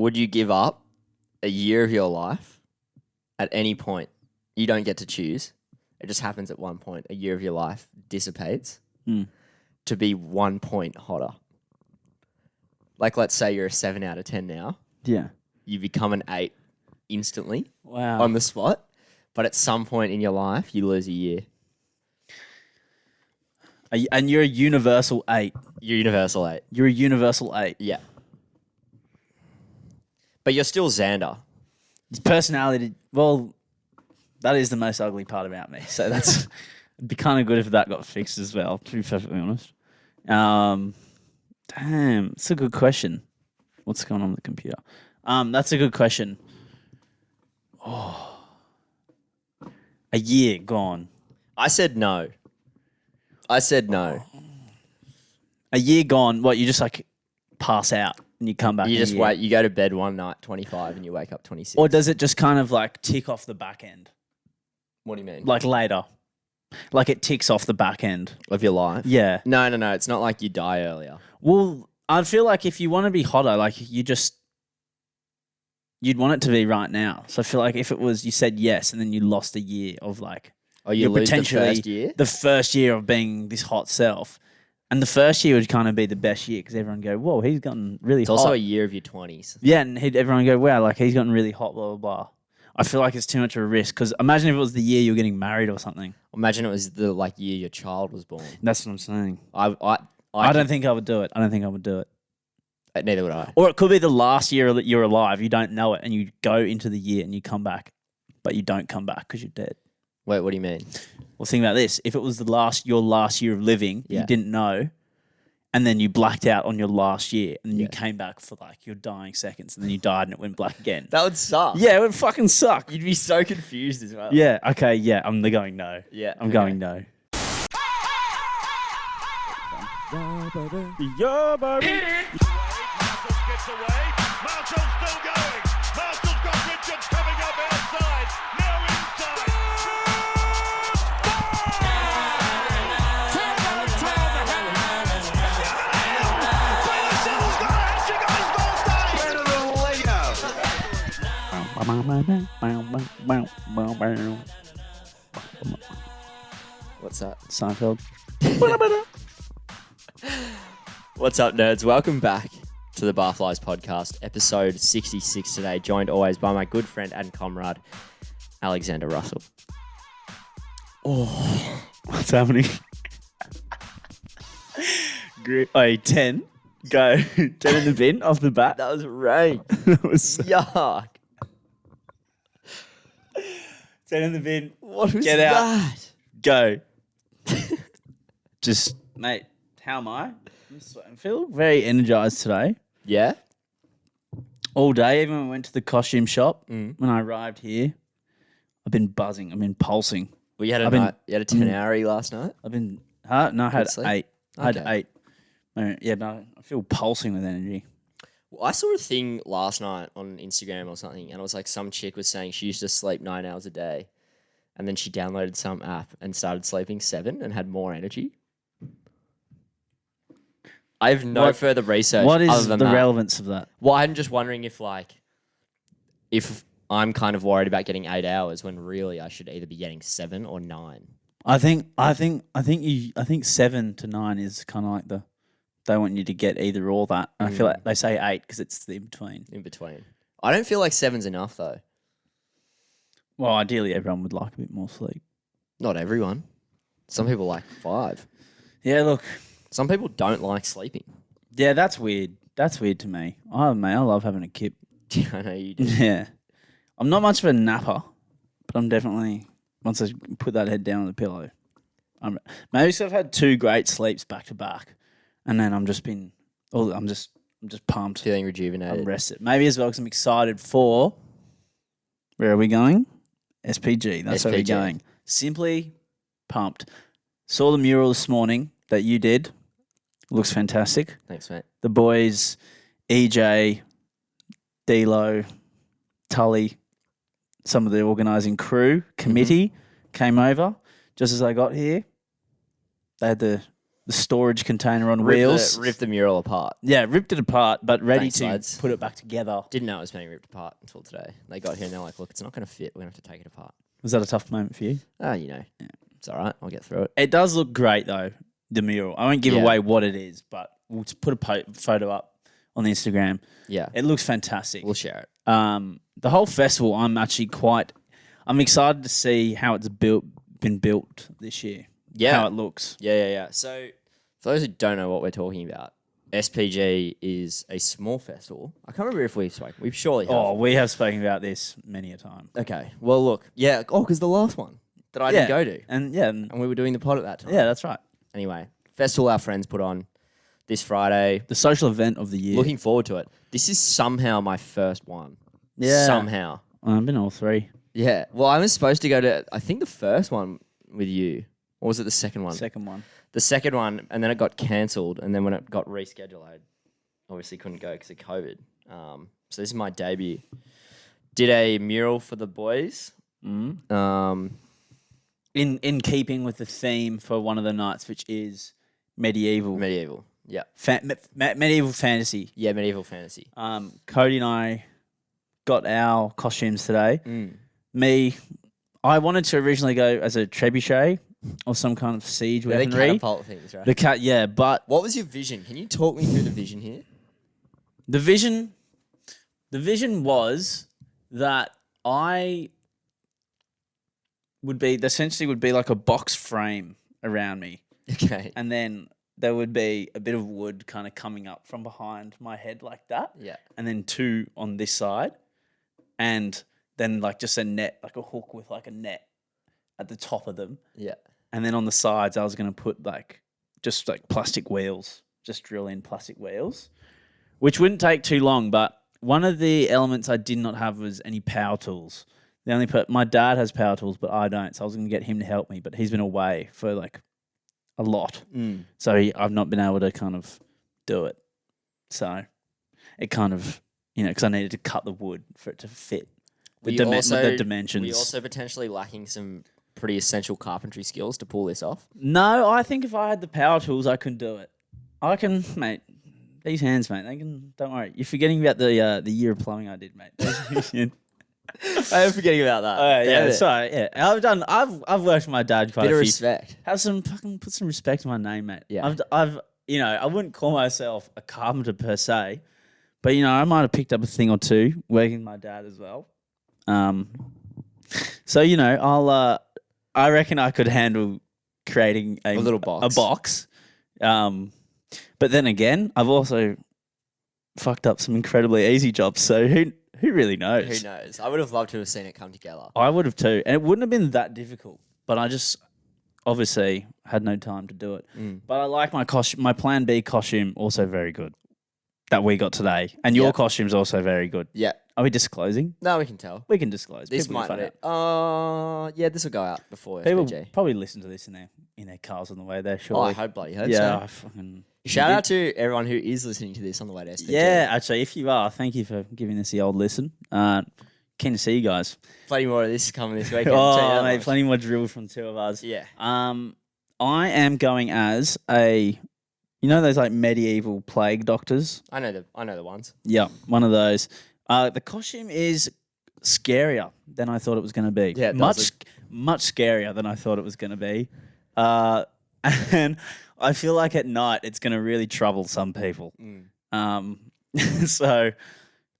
Would you give up a year of your life at any point? You don't get to choose. It just happens at one point. A year of your life dissipates to be 1 point hotter. Like, let's say you're a 7 out of 10 now. Yeah. You become an 8 instantly Wow. on the spot. But at some point in your life, you lose a year. And you're a universal 8. You're universal 8. You're a universal 8. Yeah. But you're still Xander. His personality, well, that is the most ugly part about me. So it'd be kind of good if that got fixed as well, to be perfectly honest. Damn, it's a good question. What's going on with the computer? That's a good question. Oh, a year gone. I said no. A year gone. What, you just like pass out and you come back? You in a just year? wait. You go to bed one night, 25, and you wake up 26. Or does it just kind of like tick off the back end? What do you mean? Like later. Like it ticks off the back end. Of your life? Yeah. No. It's not like you die earlier. Well, I feel like if you want to be hotter, like you'd want it to be right now. So I feel like if it was, you said yes, and then you lost a year of like, Oh, you lose the first year? The first year of being this hot self. And the first year would kind of be the best year because everyone go, whoa, he's gotten really hot. It's also a year of your 20s. Yeah, and everyone go, wow, like he's gotten really hot, blah, blah, blah. I feel like it's too much of a risk because imagine if it was the year you were getting married or something. Imagine it was the year your child was born. That's what I'm saying. I don't think I would do it. Neither would I. Or it could be the last year that you're alive. You don't know it, and you go into the year and you come back, but you don't come back because you're dead. Wait, what do you mean? Well, think about this: if it was your last year of living, Yeah. you didn't know, and then you blacked out on your last year, and then you came back for like your dying seconds, and then you died, and it went black again. That would suck. Yeah, it would fucking suck. You'd be so confused as well. Yeah. Okay. Yeah. I'm going no. Yeah. I'm going no. Yeah, baby. Marshall gets away. Marshall's still going. Marshall's got Richards coming up outside. Now inside. What's that? Seinfeld. What's up, nerds? Welcome back to the Barflies podcast, episode 66 today, joined always by my good friend and comrade, Alexander Russell. Oh, what's happening? Great. Oh, 10. Go. 10 in the bin off the bat. That was rank. That was so... Yuck. 10 in the bin. What was Get that? out. Go. Just, mate, how am I? I feel very energized today. Yeah? All day, even when I went to the costume shop, when I arrived here, I've been buzzing. I've been pulsing. Well, you had a 10-hour last night? No, I had sleep? 8. I had Okay. 8. Yeah, no, I feel pulsing with energy. Well, I saw a thing last night on Instagram or something, and it was like some chick was saying she used to sleep 9 hours a day, and then she downloaded some app and started sleeping 7 and had more energy. I have no further research. What other is than the that. relevance of that? Well, I'm just wondering if I'm kind of worried about getting 8 hours when really I should either be getting 7 or 9. I think 7 to 9 is kind of like they want you to get either or that. And I feel like they say 8 because it's the in between. In between. I don't feel like 7's enough though. Well, ideally everyone would like a bit more sleep. Not everyone. Some people like 5. Yeah, look. Some people don't like sleeping. Yeah, that's weird. That's weird to me. I love having a kip. I know you do. Yeah. I'm not much of a napper, but I'm definitely, once I put that head down on the pillow, maybe because I've had 2 great sleeps back to back, and then I'm just pumped. Feeling rejuvenated. I'm rested. Maybe as well because I'm excited for, where are we going? SPG. That's where we're going. Simply pumped. Saw the mural this morning that you did. Looks fantastic. Thanks, mate. The boys, EJ, D'Lo, Tully, some of the organising crew, committee came over just as I got here. They had the the storage container on wheels. Rip the mural apart. Yeah, ripped it apart, but ready Thanks, to lads. put it back together. Didn't know it was being ripped apart until today. They got here and they're like, look, it's not going to fit. We're going to have to take it apart. Was that a tough moment for you? It's all right. I'll get through it. It does look great, though, the mural. I won't give away what it is, but we'll just put a photo up on the Instagram. Yeah. It looks fantastic. We'll share it. The whole festival, I'm excited to see how it's been built this year. Yeah. How it looks. Yeah. So, for those who don't know what we're talking about, SPG is a small festival. I can't remember if we've spoken. We've surely have. Oh, we have spoken about this many a time. Okay. Well, look. Yeah. Oh, because the last one that I didn't go to. And we were doing the pod at that time. yeah, that's right. Anyway, festival our friends put on this Friday. The social event of the year. Looking forward to it. This is somehow my first one. Yeah. Somehow. I've been all three. Yeah. Well, I was supposed to go to, I think, the first one with you. Or was it the second one? Second one. The second one, and then it got cancelled. And then when it got rescheduled, I obviously couldn't go because of COVID. So this is my debut. Did a mural for the boys. In keeping with the theme for one of the nights, which is medieval. Medieval. Yeah. Medieval fantasy. Yeah, medieval fantasy. Cody and I got our costumes today. I wanted to originally go as a trebuchet or some kind of siege They weaponry. catapult things, right? But What was your vision? Can you talk me through the vision here? the vision was that I would be like a box frame around me, Okay. and then there would be a bit of wood kind of coming up from behind my head like that, Yeah. and then two on this side, and then like just a net, like a hook with like a net at the top of them. Yeah. And then on the sides, I was going to put just plastic wheels, just drill in plastic wheels, which wouldn't take too long. But one of the elements I did not have was any power tools. My dad has power tools, but I don't. So I was going to get him to help me, but he's been away for like a lot. So I've not been able to kind of do it. So it kind of, because I needed to cut the wood for it to fit the dimensions. Were you also potentially lacking some pretty essential carpentry skills to pull this off? No, I think if I had the power tools, I could do it. I can, mate. These hands, mate. They can. Don't worry. You're forgetting about the year of plumbing I did, mate. I am forgetting about that. Yeah, sorry. Yeah, I've worked with my dad quite Bit a of few. respect. Put some respect on my name, mate. Yeah. I've I wouldn't call myself a carpenter per se, but I might have picked up a thing or two working with my dad as well. So I reckon I could handle creating a little box. A box. But then again, I've also fucked up some incredibly easy jobs. So who really knows? Who knows? I would have loved to have seen it come together. I would have too, and it wouldn't have been that difficult. But I just obviously had no time to do it. But I like my costume. My Plan B costume also very good that we got today, and your costume's also very good. Yeah. Are we disclosing? No, we can tell. We can disclose. This People might can not. find out. Yeah, this will go out before People SPG. probably listen to this in their cars on the way there. Surely. Oh, I hope so. Yeah. I fucking Shout out to everyone who is listening to this on the way to SPG. Yeah, actually, if you are, thank you for giving us the old listen. Keen to see you guys. Plenty more of this coming this weekend. Oh, mate, plenty more drill from two of us. Yeah. I am going as those like medieval plague doctors. I know the ones. Yeah, one of those. The costume is scarier than I thought it was going to be. Yeah, much scarier than I thought it was going to be. And I feel like at night it's going to really trouble some people. So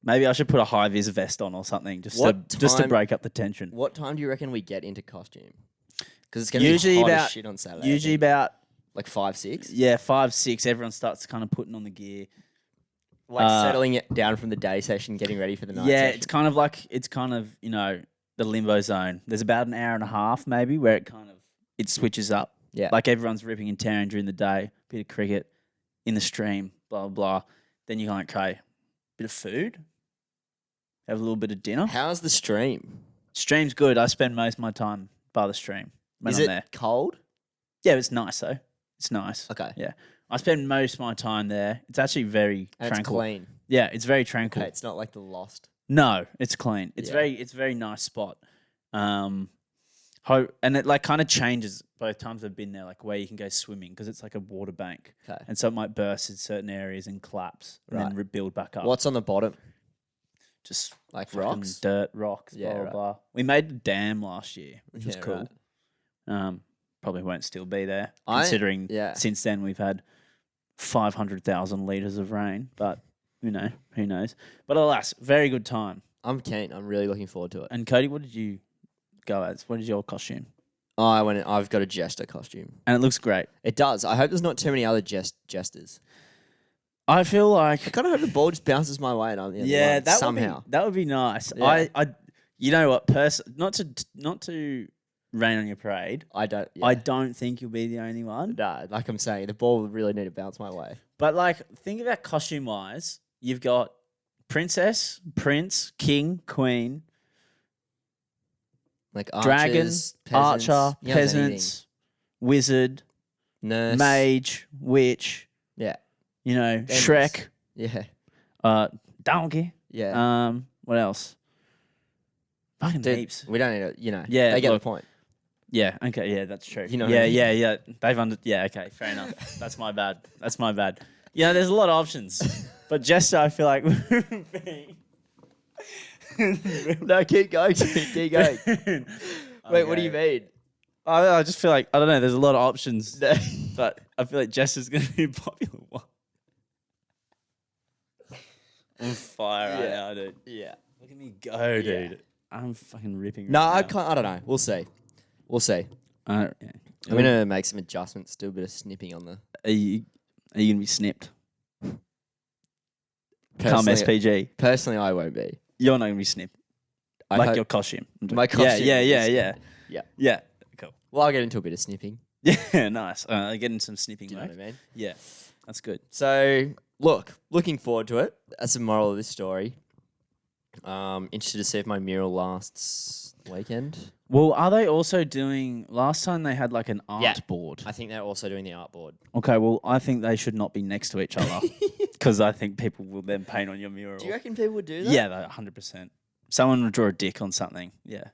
maybe I should put a high vis vest on or something just to break up the tension. What time do you reckon we get into costume? Because it's going to be hot as shit on Saturday. Usually about like 5, 6. Yeah, 5, 6. Everyone starts kind of putting on the gear. Like settling it down from the day session, getting ready for the night Yeah, session. it's kind of the limbo zone. There's about an hour and a half maybe where it switches up. Yeah. Like everyone's ripping and tearing during the day, bit of cricket in the stream, blah, blah, blah. Then you're like, okay, bit of food, have a little bit of dinner. How's the stream? Stream's good. I spend most of my time by the stream when Is I'm it there. cold? Yeah, it's nice though. It's nice. Okay. Yeah. I spend most of my time there. It's actually very And tranquil. it's clean. Yeah, it's very tranquil. Okay, it's not like the Lost. No, it's clean. It's Yeah. very nice spot. And it like kind of changes both times I've been there, like where you can go swimming because it's like a water bank. Okay. And so it might burst in certain areas and collapse and then Right. rebuild back up. What's on the bottom? Just Like fucking rocks? dirt, rocks, Yeah, blah, blah, right. blah. We made a dam last year, which was Yeah, cool. right. Probably won't still be there, I- considering yeah. since then we've had 500,000 litres of rain. But, who knows. But alas, very good time. I'm keen. I'm really looking forward to it. And Cody, what did you go as? What is your costume? Oh, I've got a jester costume. And it looks great. It does. I hope there's not too many other jesters. I feel like I kind of hope the ball just bounces my way and I'm the yeah, one, that somehow. that would be nice. Yeah. I you know what? Not to rain on your parade. I don't. Yeah. I don't think you'll be the only one. No, like I'm saying, the ball would really need to bounce my way. But like, think about costume wise. You've got princess, prince, king, queen, Like dragon, archers, archer, peasants, peasants, wizard, nurse, mage, witch. Yeah, Shrek, yeah, donkey. yeah. What else? Fucking Dude, heaps. we don't need to. Yeah, they get look. the point. Yeah. Okay. Yeah, that's true. You know what Yeah. I mean? Yeah. They've Yeah. Okay. Fair enough. That's my bad. Yeah. There's a lot of options, but Jester, I feel like. No, keep going. Keep going. Wait, what do you mean? I just feel like I don't know. There's a lot of options, but I feel like Jester's going to be a popular one. I'm on fire right Yeah. now, dude. Yeah. Look at me go, dude. I'm fucking ripping. No, right I now. can't. I don't know. We'll see. Yeah. Yeah. I'm gonna make some adjustments. Do a bit of snipping on the. Are you gonna be snipped? Come Personally, SPG. personally, I won't be. You're not gonna be snipped. I Like hope- your costume. My costume Yeah. is- Yeah. Yeah. Cool. Well, I'll get into a bit of snipping. Yeah. Nice. Getting some snipping. Do you know Work. what I mean? Yeah. That's good. So, looking forward to it. That's the moral of this story. Interested to see if my mural lasts weekend. Well, are they also doing? Last time they had like an art Yeah. board. I think they're also doing the art board. Okay. Well, I think they should not be next to each other because I think people will then paint on your mural. Do you reckon people would do that? Yeah, 100%. Someone would draw a dick on something. Yeah.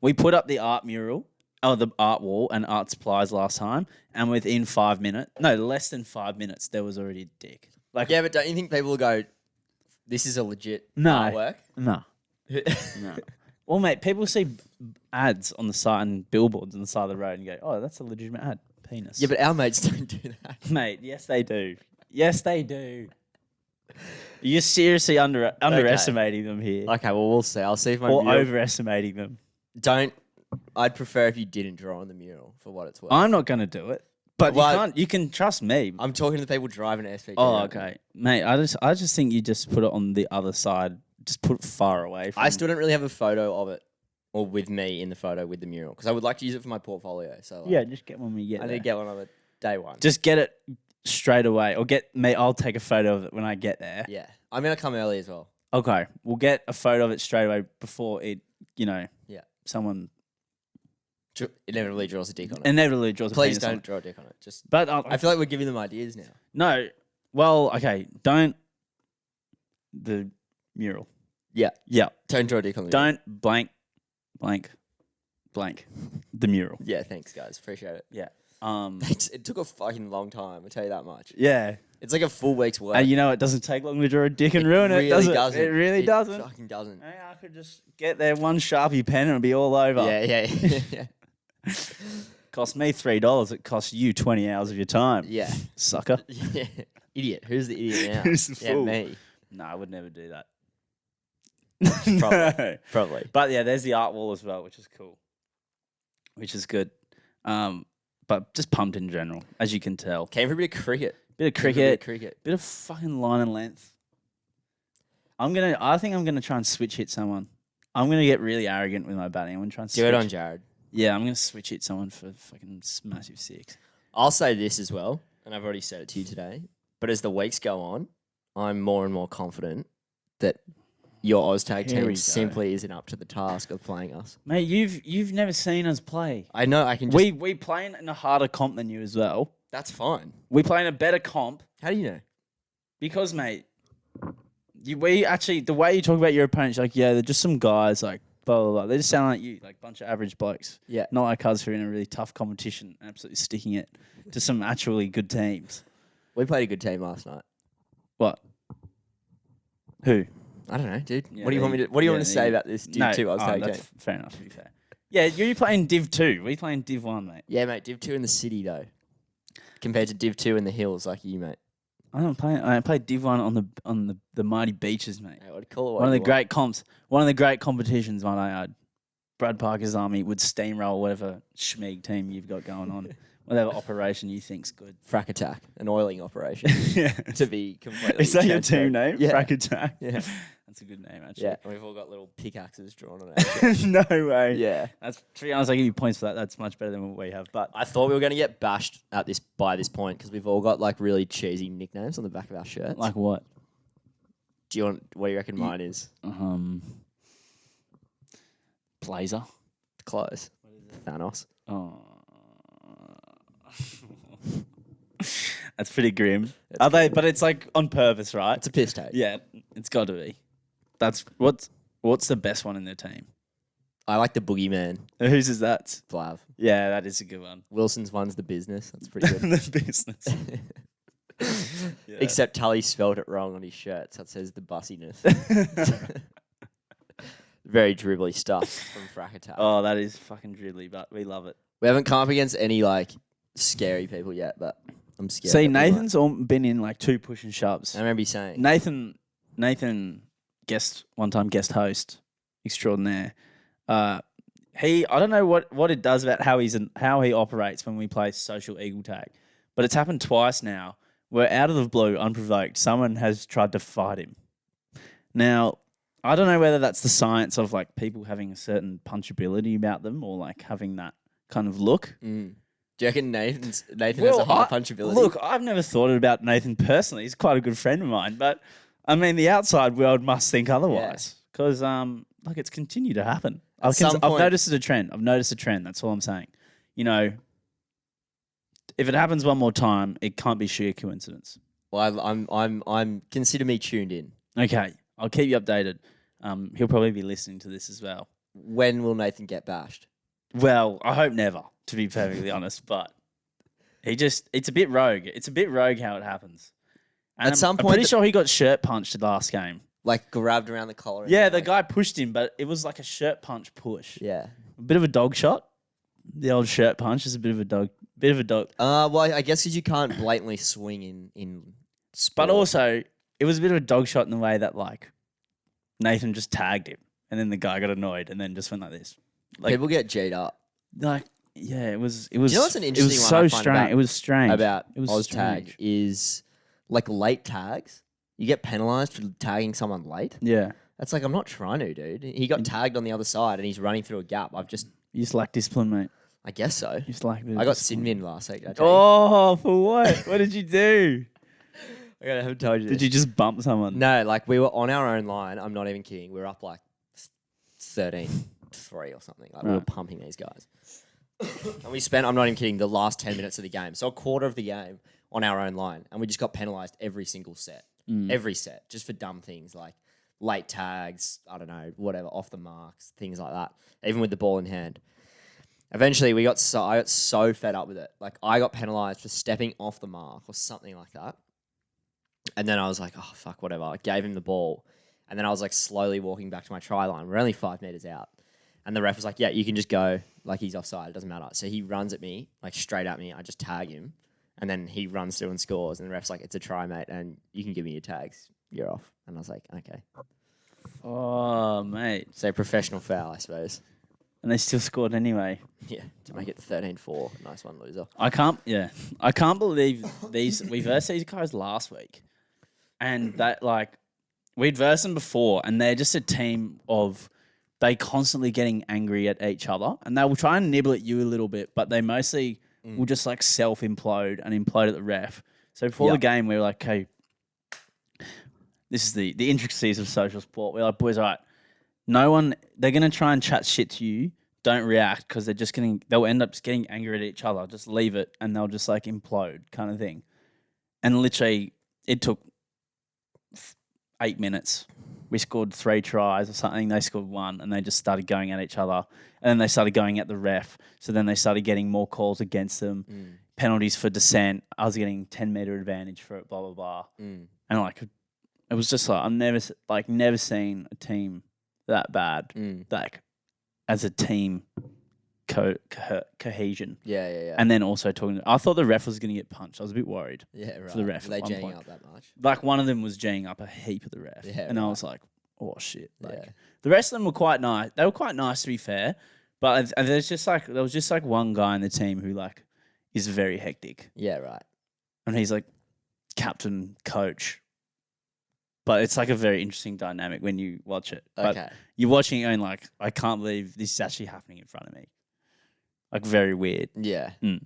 We put up the art mural, the art wall and art supplies last time, and within 5 minutes, no, less than 5 minutes, there was already a dick. Like, Yeah, but don't you think people will go, this is a legit No. artwork? no, no. Well, mate, people see ads on the side and billboards on the side of the road and go, oh, that's a legitimate ad. Penis. Yeah, but our mates don't do that. Mate, yes, they do. Yes, they do. You're seriously underestimating them here. Okay, well, we'll see. I'll see if my or mural... overestimating them. I'd prefer if you didn't draw on the mural, for what it's worth. I'm not going to do it. But Well, you can trust me. I'm talking to the people driving to SPG. Oh, okay. Mate, I just think you just put it on the other side. Just put it far away from I still don't really have a photo of it, or with me in the photo with the mural, because I would like to use it for my portfolio. So like, Yeah, just get one when we get I there. need to get one of it day one. Just get it straight away. Or I'll take a photo of it when I get there. Yeah, I'm gonna come early as well. Okay. We'll get a photo of it straight away before it, Yeah, someone inevitably draws a dick on it. inevitably draws a Please penis on don't it. draw a dick on it. Just But I feel like we're giving them ideas now. no. Well, okay. Don't the mural. Yeah, Yeah. don't draw a dick on the mural. Don't blank the mural. Yeah, thanks guys, appreciate it. Yeah. It took a fucking long time. I tell you that much. Yeah. It's like a full week's work. And you know it doesn't take long to draw a dick and ruin it, really does it? doesn't. It really doesn't. Fucking doesn't. Hey, I could just get there one Sharpie pen and it'll be all over. Yeah. Cost me $3. It costs you 20 hours of your time. Yeah. Sucker. Yeah. Idiot. Who's the idiot now? Who's the Yeah, fool? me. No, I would never do that. Probably. No. Probably. But yeah, there's the art wall as well, which is cool. Which is good. But just pumped in general, as you can tell. Came for a bit of cricket. Bit of Came for a cricket, cricket. bit of fucking line and length. I think I'm gonna try and switch hit someone. I'm gonna get really arrogant with my batting. I'm gonna try and Do switch. it on Jared. Yeah, I'm gonna switch hit someone for fucking massive six. I'll say this as well, and I've already said it to you today. But as the weeks go on, I'm more and more confident that your Oztag Here we team go. simply isn't up to the task of playing us. Mate, you've never seen us play. I know I can just... We play in a harder comp than you as well. That's fine. We play in a better comp How do you know? because, mate, the way you talk about your opponents, like, yeah, they're just some guys, like, blah, blah, blah. They just sound like you, like a bunch of average blokes. Yeah. Not like us who are in a really tough competition and absolutely sticking it to some actually good teams. We played a good team last night. What? Who? I don't know, dude. Yeah, what do you want me to? What do you want to say about this Div 2 I was taking? That's fair enough, to be fair. Yeah, you're playing Div 2. We're playing Div 1, mate. Yeah, mate. Div 2 in the city though, compared to Div 2 in the hills, like you, mate. I play Div 1 on the mighty beaches, mate. Hey, what call it? One of the great comps. One of the great competitions, might I add. Brad Parker's Army would steamroll whatever schmeeg team you've got going on. Whatever operation you think's good. Frack Attack, an oiling operation. Yeah. To be completely. Is that your team transparent. name? Yeah. Frack Attack? Yeah. That's a good name, actually. Yeah. And we've all got little pickaxes drawn on it. No way. Yeah. That's, to be honest, I give you points for that. That's much better than what we have. But I thought we were going to get bashed by this point because we've all got like really cheesy nicknames on the back of our shirts. like what? What do you reckon mine is? Blazer. Close. Thanos. Oh. That's pretty grim. Are they? But it's like on purpose, right? It's a piss take. Yeah, it's got to be. That's what's the best one in their team? I like the boogeyman. Whose is that? Flav. Yeah, that is a good one. Wilson's one's the business. That's pretty good. The business. Yeah. Except Tully spelled it wrong on his shirt, so it says the bussiness. Very dribbly stuff from Frack Attack. Oh, that is fucking dribbly, but we love it. We haven't come up against any like scary people yet, but I'm scared. See, that we might. Nathan's been in like 2 push and shoves. I remember you saying. Nathan, guest host extraordinaire. I don't know what it does about how he operates when we play social eagle tag, but it's happened twice now. Where out of the blue, unprovoked, someone has tried to fight him. Now, I don't know whether that's the science of like people having a certain punchability about them or like having that kind of look. Do you reckon Nathan has a high punchability? Look, I've never thought about Nathan personally. He's quite a good friend of mine, but I mean, the outside world must think otherwise because like it's continued to happen. I've noticed a trend. That's all I'm saying. You know, if it happens one more time, it can't be sheer coincidence. Well, I'm consider me tuned in. Okay, I'll keep you updated. He'll probably be listening to this as well. When will Nathan get bashed? Well, I hope never, to be perfectly honest, but it's a bit rogue. It's a bit rogue how it happens. And At some I'm point, pretty sure he got shirt punched last game. Like grabbed around the collar. Yeah, the guy pushed him, but it was like a shirt punch push. Yeah. A bit of a dog shot. The old shirt punch is a bit of a dog. Well, I guess because you can't blatantly swing in sport. But also, it was a bit of a dog shot in the way that like Nathan just tagged him, and then the guy got annoyed, and then just went like this. Like, people get G'd up. Like, yeah, it was. You know what's an interesting one? So I find strange. It was strange about it was Oz strange. tag is like late tags. You get penalised for tagging someone late. Yeah, That's like I'm not trying to, dude. He got tagged on the other side and he's running through a gap. you just lack discipline, mate. I guess so. You just lack. I got sin last week. Oh, for what? What did you do? I haven't told you. Did you just bump someone? No, like we were on our own line. I'm not even kidding. We were up like 13-3 or something. Like we were Right. pumping these guys. And we spent, I'm not even kidding, the last 10 minutes of the game. So a quarter of the game on our own line. And we just got penalised every single set. Every set. Just for dumb things like late tags, I don't know, whatever, off the marks, things like that. Even with the ball in hand. Eventually, I got so fed up with it. Like, I got penalised for stepping off the mark or something like that. And then I was like, oh, fuck, whatever. I gave him the ball. And then I was like slowly walking back to my try line. We're only 5 metres out. And the ref was like, yeah, you can just go. Like, he's offside. It doesn't matter. So he runs at me, like straight at me. I just tag him. And then he runs through and scores. And the ref's like, it's a try, mate. And you can give me your tags. You're off. And I was like, okay. Oh, mate. So professional foul, I suppose. And they still scored anyway. Yeah, to make it 13-4. Nice one, loser. I can't believe we versed these guys last week. And that, like, we'd versed them before, and they're just a team of they constantly getting angry at each other. And they will try and nibble at you a little bit, but they mostly will just, like, self-implode and implode at the ref. So before the game, we were like, okay, this is the intricacies of social sport. We're like, boys, all right, they're going to try and chat shit to you. Don't react because they'll end up just getting angry at each other. Just leave it and they'll just like implode kind of thing. And literally it took 8 minutes. we scored 3 tries or something. They scored 1, and they just started going at each other. And then they started going at the ref. So then they started getting more calls against them, penalties for dissent. I was getting 10-meter advantage for it, blah, blah, blah. And like, it was just like, I've never seen a team that bad, like as a team cohesion. Yeah. And then also I thought the ref was going to get punched. I was a bit worried. Yeah, right. For the ref Were they at one G'ing point. up that much? Like one of them was G'ing up a heap at the ref. Yeah, and I right. was like, oh shit. Like, Yeah. the rest of them were quite nice. They were quite nice, to be fair. But there was just like one guy in the team who like is very hectic. Yeah, right. And he's like captain, coach. But it's like a very interesting dynamic when you watch it. But Okay. you're watching it going like, I can't believe this is actually happening in front of me. Like very weird. Yeah. Mm.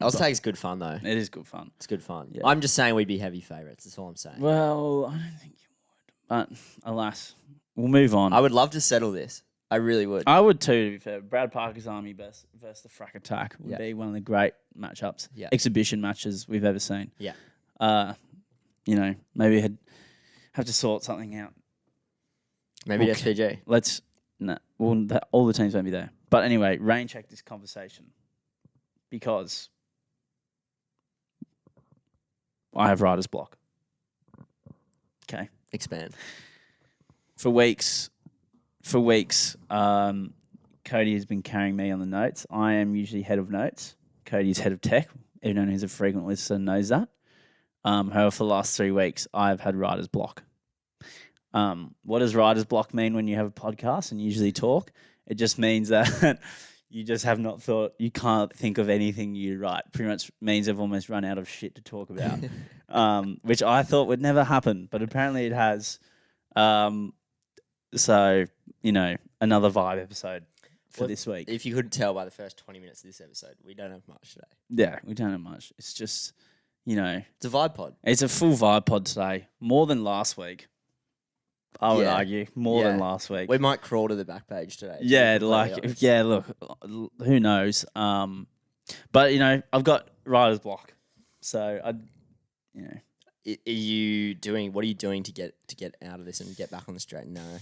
Oztag's good fun though. It is good fun. It's good fun. Yeah. I'm just saying we'd be heavy favourites. That's all I'm saying. Well, I don't think you would. But alas, we'll move on. I would love to settle this. I really would. I would too, to be fair. Brad Parker's Army versus the Frack Attack would Yeah. be one of the great matchups, Yeah. exhibition matches we've ever seen. Yeah. Maybe have to sort something out. Maybe Okay. SPG. All the teams won't be there. But anyway, rain check this conversation because I have writer's block. Okay. Expand. For weeks, Cody has been carrying me on the notes. I am usually head of notes. Cody is head of tech. Everyone who's a frequent listener knows that. However, for the last 3 weeks, I've had writer's block. What does writer's block mean when you have a podcast and usually talk? It just means that you just have not thought, you can't think of anything you write. Pretty much means I've almost run out of shit to talk about, which I thought would never happen, but apparently it has. So, another vibe episode for this week. If you couldn't tell by the first 20 minutes of this episode, we don't have much today. Yeah, we don't have much. It's just, It's a vibe pod. it's a full vibe pod today. More than last week. I would Yeah. argue. More than Yeah. last week. We might crawl to the back page today. to be Yeah, completely honest. look, who knows? But I've got writer's block, so What are you doing to get out of this and get back on the straight and narrow?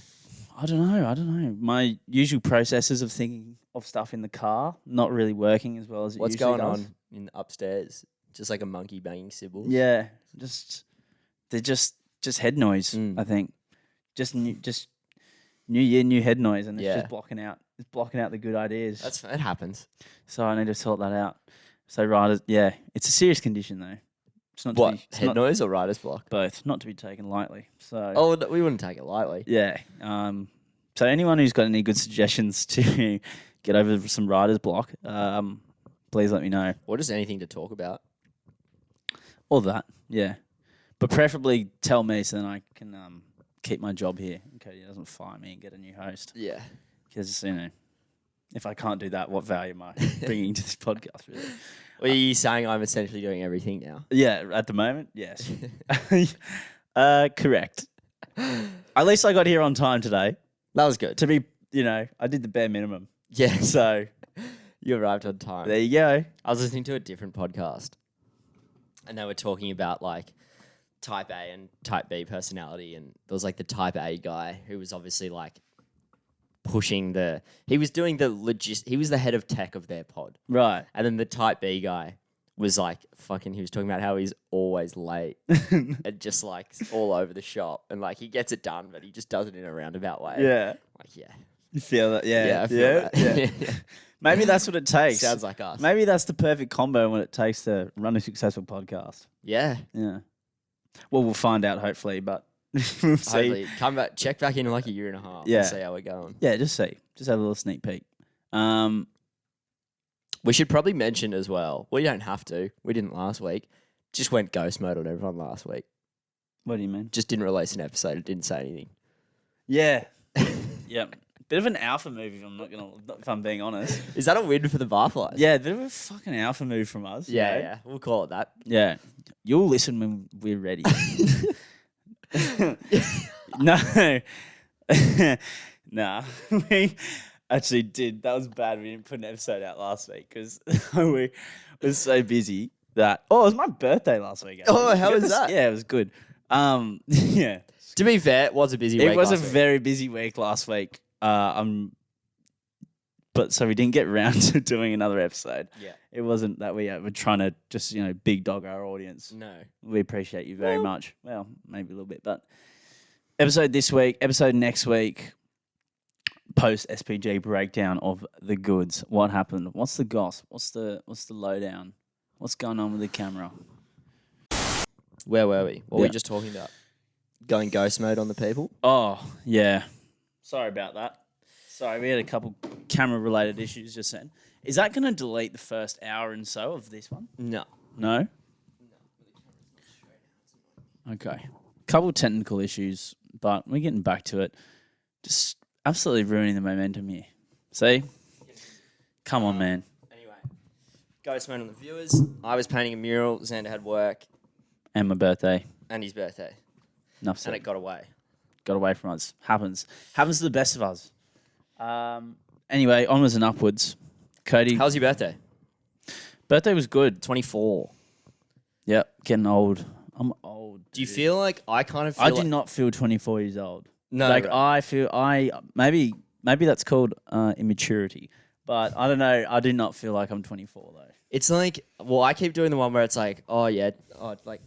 I don't know. My usual processes of thinking of stuff in the car not really working as well as it What's usually going does. on in upstairs? Just like a monkey banging Sybil. Yeah, they're just head noise. Mm. I think just new year, new head noise, and it's Yeah. just blocking out the good ideas. It happens. So I need to sort that out. So writers, yeah, it's a serious condition though. It's not to What? be, it's Head not, noise or writer's block? both, not to be taken lightly. So Oh, we wouldn't take it lightly. yeah. So anyone who's got any good suggestions to get over some writer's block, please let me know. Or just anything to talk about. All that, yeah. But preferably tell me so then I can keep my job here in case he doesn't fire me and get a new host. Yeah. Because, if I can't do that, what value am I bringing to this podcast, really? Well, are you saying I'm essentially doing everything now? Yeah, at the moment, yes. Correct. At least I got here on time today. That was good. To be, I did the bare minimum. Yeah. So You arrived on time. there you go. I was listening to a different podcast, and they were talking about like type A and type B personality, and there was like the type A guy who was obviously like pushing he was doing he was the head of tech of their pod, Right. and then the type B guy was like he was talking about how he's always late and just like all over the shop, and like he gets it done, but he just does it in a roundabout way. Yeah. Like yeah, You feel that? Yeah. I feel that. Yeah. Maybe that's what it takes. Sounds like us. Maybe that's the perfect combo when it takes to run a successful podcast. Yeah. Yeah. Well, we'll find out hopefully, but we'll see. Hopefully, come back, check back in like a year and a half. Yeah. And see how we're going. Yeah, just see. Just have a little sneak peek. We should probably mention as well. We don't have to. We didn't last week. Just went ghost mode on everyone last week. What do you mean? Just didn't release an episode. It didn't say anything. Yeah. Yep. Bit of an alpha move if I'm being honest. Is that a win for the Barflies? Yeah, bit of a fucking alpha move from us. Yeah, you know? yeah. We'll call it that. Yeah. You'll listen when we're ready. No. Nah. We actually did. That was bad. We didn't put an episode out last week because we were so busy that... Oh, it was my birthday last week. Actually. Oh, how You got was to that? Yeah, it was good. Yeah. To be fair, it was a busy week. It was a last week. very busy week last week. But so we didn't get around to doing another episode. Yeah. It wasn't that we're trying to just, big dog our audience. No. We appreciate you very much. Well, maybe a little bit, but episode this week, episode next week, post SPG breakdown of the goods. What happened? What's the goss? What's the lowdown? What's going on with the camera? Where were we? What were Yeah. we just talking about? Going ghost mode on the people? Oh, yeah. Sorry about that. Sorry, we had a couple camera-related issues just then. Is that going to delete the first hour and so of this one? No. No? Okay. Couple technical issues, but we're getting back to it. Just absolutely ruining the momentum here. See? Come on, man. Anyway, ghost mode on the viewers. I was painting a mural. Xander had work And my birthday. and his birthday, Enough and said. it got away. Got away from us. Happens. Happens to the best of us. Anyway, onwards and upwards. Cody, How was your birthday? birthday was good. 24. Yep, getting old. I'm old. Do you dude. feel like I kind of feel I like, did not feel 24 years old. No, like right. maybe that's called immaturity, but I don't know. I do not feel like I'm 24 though. It's like, well, I keep doing the one where it's like, like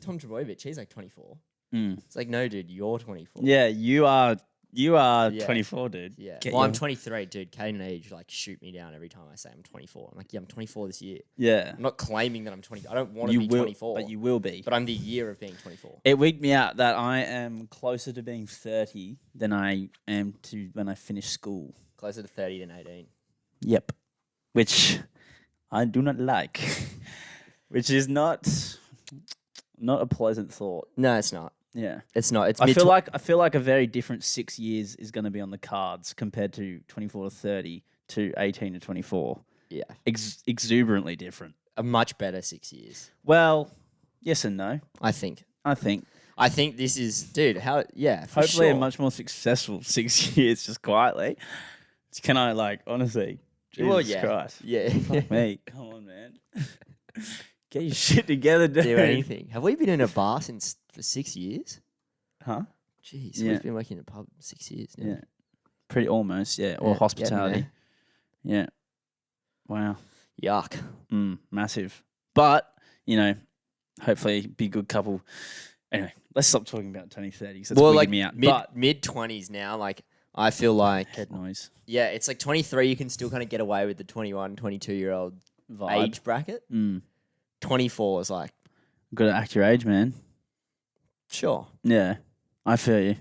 Tom Trbojevic, he's like 24. It's like, no, dude, you're 24. Yeah, you are Yeah. 24, dude. Yeah. Get Well, I'm your- 23, dude. Kane and Age like shoot me down every time I say I'm 24. I'm like, yeah, I'm 24 this year. Yeah, I'm not claiming that I'm 20. I don't want to you be will, 24. but you will be. But I'm the year of being 24. It wigged me out that I am closer to being 30 than I am to when I finish school. Closer to 30 than 18. Yep, which I do not like, which is not a pleasant thought. No, it's not. Yeah. It's not. It's I mid. feel like a very different 6 years is going to be on the cards compared to 24 to 30 to 18 to 24. Yeah. Exuberantly different. A much better 6 years. Well, yes and no. I think. I think This is, dude. How? Yeah. For hopefully sure. a much more successful 6 years just quietly. Can I honestly? Jesus Well, yeah. Christ. Yeah. Fuck me. Come on, man. Get your shit together, dude. Do anything. Have we been in a bar for 6 years? Huh? Jeez, Yeah. we've been working in a pub 6 years now. Yeah. Pretty almost, yeah. Or Yeah, hospitality. Yeah. Wow. Yuck. Massive. But, hopefully be a good couple. Anyway, let's stop talking about Tony 30 because it's wigging me out. But mid 20s now. Like I feel like head noise yeah, it's like 23. You can still kind of get away with the 21, 22-year-old vibe. age bracket. 24 is like Got to act your age, man. sure. Yeah. I feel you.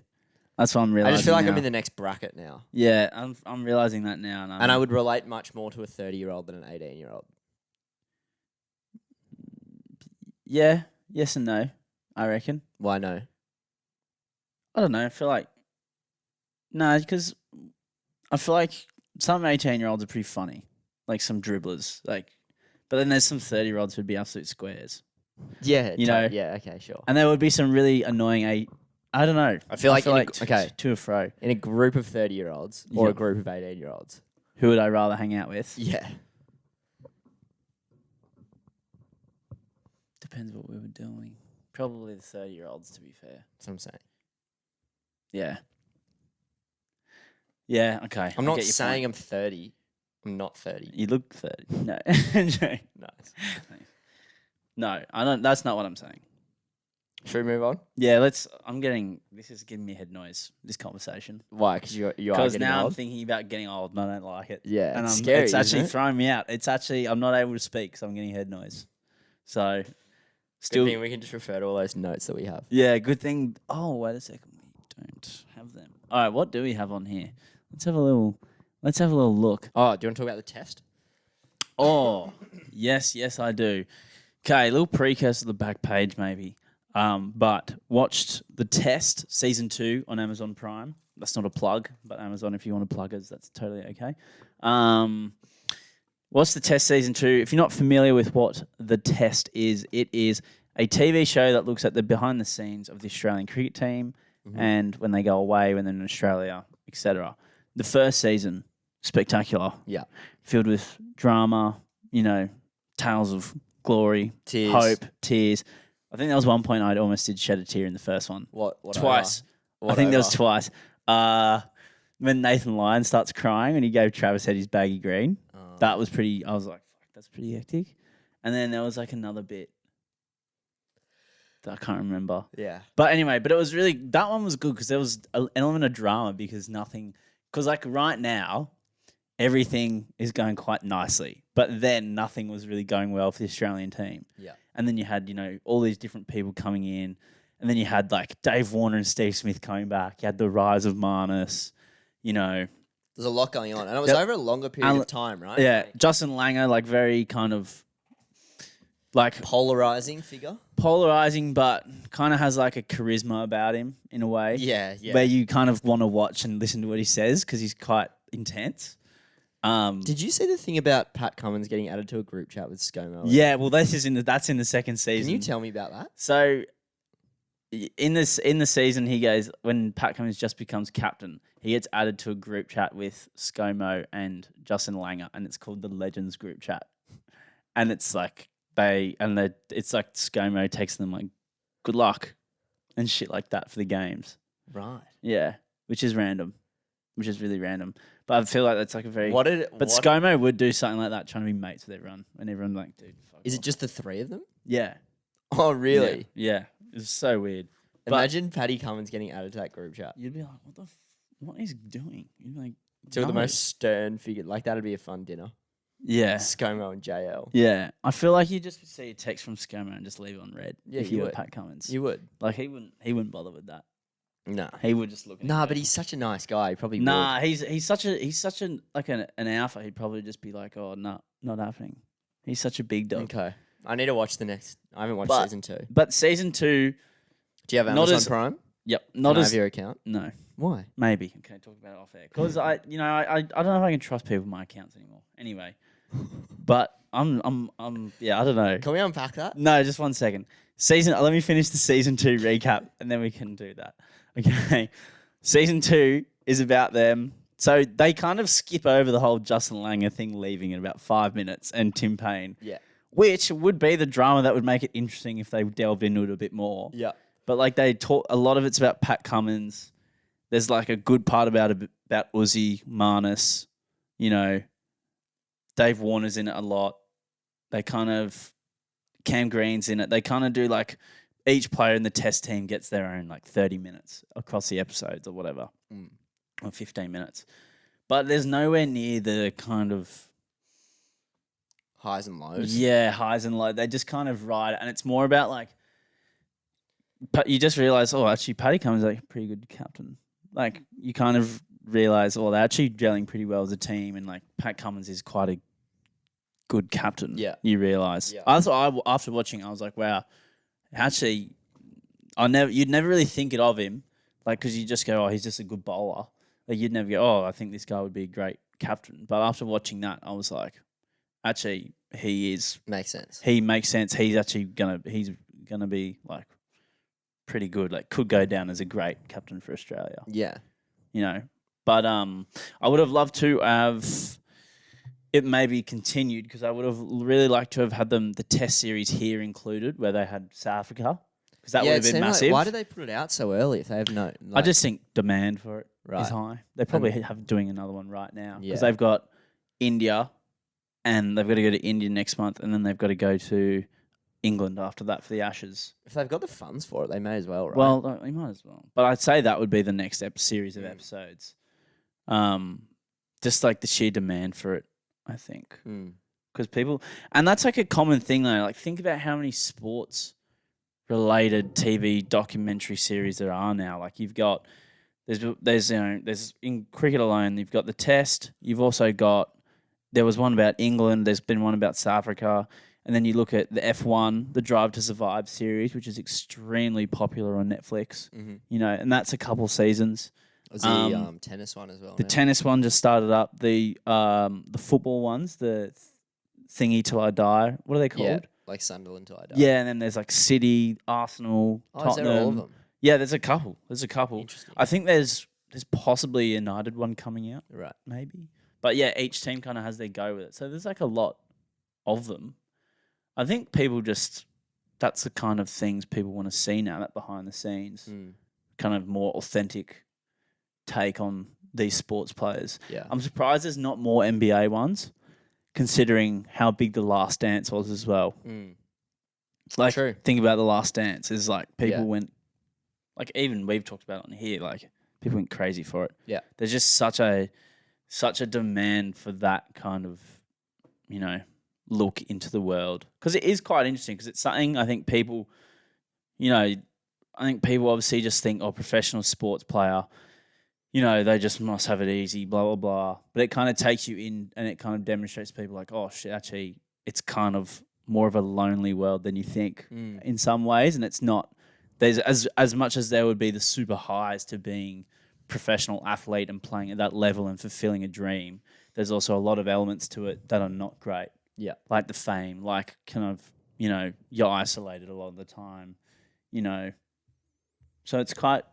That's what I'm realizing. I just feel like now. I'm in the next bracket now, Yeah, I'm realizing that now. and I would relate much more to a 30-year-old than an 18-year-old. Yeah. Yes and no, I reckon. Why no? I don't know. I feel like no, because I feel like some 18-year-olds are pretty funny, like some dribblers, but then there's some 30-year-olds who'd be absolute squares, Yeah, yeah. Okay, sure. and there would be some really annoying. I don't know. I feel like okay. to and fro. In a group of 30-year-olds or Yeah. a group of 18-year-olds. Who would I rather hang out with? Yeah. Depends what we were doing. Probably the 30-year-olds, to be fair. That's what I'm saying. Yeah. Yeah. Okay. I'm I not get your saying point. I'm 30. I'm not 30. You look 30. No. Nice. No, I don't. That's not what I'm saying. Should we move on? Yeah, let's. This is giving me head noise. This conversation Why? Because you are because getting now old? I'm thinking about getting old and I don't like it. Yeah, and it's scary, it's actually isn't it? throwing me out. It's actually I'm not able to speak because I'm getting head noise. So, still, Good thing we can just refer to all those notes that we have. yeah, good thing. Oh, wait a second, we don't have them. All right, what do we have on here? Let's have a little look. Oh, do you want to talk about the test? Oh, yes, I do. Okay, a little precursor to the back page, maybe. But watched The Test season 2 on Amazon Prime. That's not a plug, but Amazon, if you want to plug us, that's totally okay. What's The Test season 2? If you're not familiar with what The Test is, it is a TV show that looks at the behind the scenes of the Australian cricket team and when they go away, when they're in Australia, etc. The first season, spectacular. Yeah. Filled with drama, tales of glory, Tears. hope, tears. I think there was one point I almost did shed a tear in the first one. What Twice. I think there was twice. When Nathan Lyon starts crying and he gave Travis Head his baggy green. That was pretty. I was like, fuck, that's pretty hectic. And then there was like another bit that I can't remember. Yeah. But anyway, it was really, that one was good because there was an element of drama because like right now, everything is going quite nicely. But then nothing was really going well for the Australian team. Yeah. And then you had, all these different people coming in. And then you had like Dave Warner and Steve Smith coming back. You had the rise of Marnus, There's a lot going on. And it was over a longer period of time, right? Yeah. Justin Langer, like very kind of like polarizing figure. Polarizing, but kind of has like a charisma about him in a way. Yeah. Where you kind of want to watch and listen to what he says because he's quite intense. Did you see the thing about Pat Cummins getting added to a group chat with ScoMo? Yeah, well, that's in the second season. Can you tell me about that? So, in the season, he goes when Pat Cummins just becomes captain, he gets added to a group chat with ScoMo and Justin Langer, and it's called the Legends group chat, and it's like it's like ScoMo texting them like, "Good luck," and shit like that for the games. Right. Yeah, which is really random. But I feel like that's like a very. But ScoMo would do something like that, trying to be mates with everyone, and everyone like, dude. Fuck is off. it just the three of them? Yeah. Oh, really? Yeah. It was so weird. Imagine Paddy Cummins getting added to that group chat. You'd be like, what is he doing? You'd be like, Two of the most stern figures. Like, that'd be a fun dinner. Yeah. ScoMo and JL. Yeah. I feel like you just see a text from ScoMo and just leave it on red. Yeah, if you were would. Pat Cummins. You would. Like, he wouldn't bother with that. No. He would just look at Nah, it. but he's such a nice guy. He probably Nah, would. he's such an alpha. He'd probably just be like, oh, no, not happening. He's such a big dog. Okay. I need to watch the next. I haven't watched season 2. But season 2, Do you have not Amazon Prime? yep, Can not I as have your account? no, Why? maybe. Okay, talk about it off air because I don't know if I can trust people with my accounts anymore. Anyway, but I'm yeah, I don't know. Can we unpack that? No, just 1 second. Let me finish the season 2 recap and then we can do that. Okay. Season 2 is about them. So they kind of skip over the whole Justin Langer thing leaving in about 5 minutes and Tim Payne. Yeah. Which would be the drama that would make it interesting if they delved into it a bit more. Yeah. But like they talk, a lot of it's about Pat Cummins. There's like a good part about Uzi, Marnus, Dave Warner's in it a lot. They kind of, Cam Green's in it. They kind of do like each player in the test team gets their own like 30 minutes across the episodes or whatever, or 15 minutes. But there's nowhere near the kind of highs and lows. Yeah, highs and lows. They just kind of ride it, and it's more about like. But you just realize, actually, Paddy Cummins is like a pretty good captain. Like you kind of realize, they're actually gelling pretty well as a team, and like Pat Cummins is quite a good captain. Yeah, you realize. Yeah. After watching, I was like, wow, actually, you'd never really think it of him, like because you just go, he's just a good bowler. Like you'd never go, I think this guy would be a great captain. But after watching that, I was like, actually, he is makes sense. He makes sense. He's actually he's gonna be like pretty good. Like could go down as a great captain for Australia. Yeah, But I would have loved to have it maybe continued because I would have really liked to have had the Test series here included, where they had South Africa, because that would have been massive. Why did they put it out so early if they have no? I just think demand for it is Right. high. They probably have doing another one right now because Yeah. they've got India, and they've got to go to India next month, and then they've got to go to England after that for the Ashes. If they've got the funds for it, they may as well, right? Well, they might as well. But I'd say that would be the next series of episodes. Just like the sheer demand for it, I think. Because people... And that's like a common thing, though. Like, think about how many sports-related TV documentary series there are now. Like, you've got... There's in cricket alone, you've got the Test. You've also got... There was one about England. There's been one about South Africa. And then you look at the F1, the Drive to Survive series, which is extremely popular on Netflix. And that's a couple seasons. Was the tennis one as well? The tennis one just started up. The football ones, the Thingy Till I Die. What are they called? Yeah, like Sunderland Till I Die. Yeah, and then there's like City, Arsenal, Tottenham. Is there all of them? Yeah, there's a couple. Interesting. I think there's possibly a United one coming out. Right. Maybe. But yeah, each team kind of has their go with it. So there's like a lot of them. I think people that's the kind of things people want to see now, that behind the scenes. kind of more authentic take on these sports players. Yeah. I'm surprised there's not more NBA ones, considering how big The Last Dance was as well. Like, True. think about The Last Dance. Is like people Yeah. went, like even we've talked about it on here. Like people went crazy for it. Yeah. There's just such a demand for that kind of, look into the world, because it is quite interesting, because it's something I think people, obviously just think, oh, professional sports player, they just must have it easy, blah, blah, blah. But it kind of takes you in, and it kind of demonstrates to people like, oh, shit, actually, it's kind of more of a lonely world than you think in some ways. And it's not, there's as much as there would be the super highs to being professional athlete and playing at that level and fulfilling a dream, there's also a lot of elements to it that are not great. Yeah. Like the fame, like kind of, you're isolated a lot of the time, So it's quite,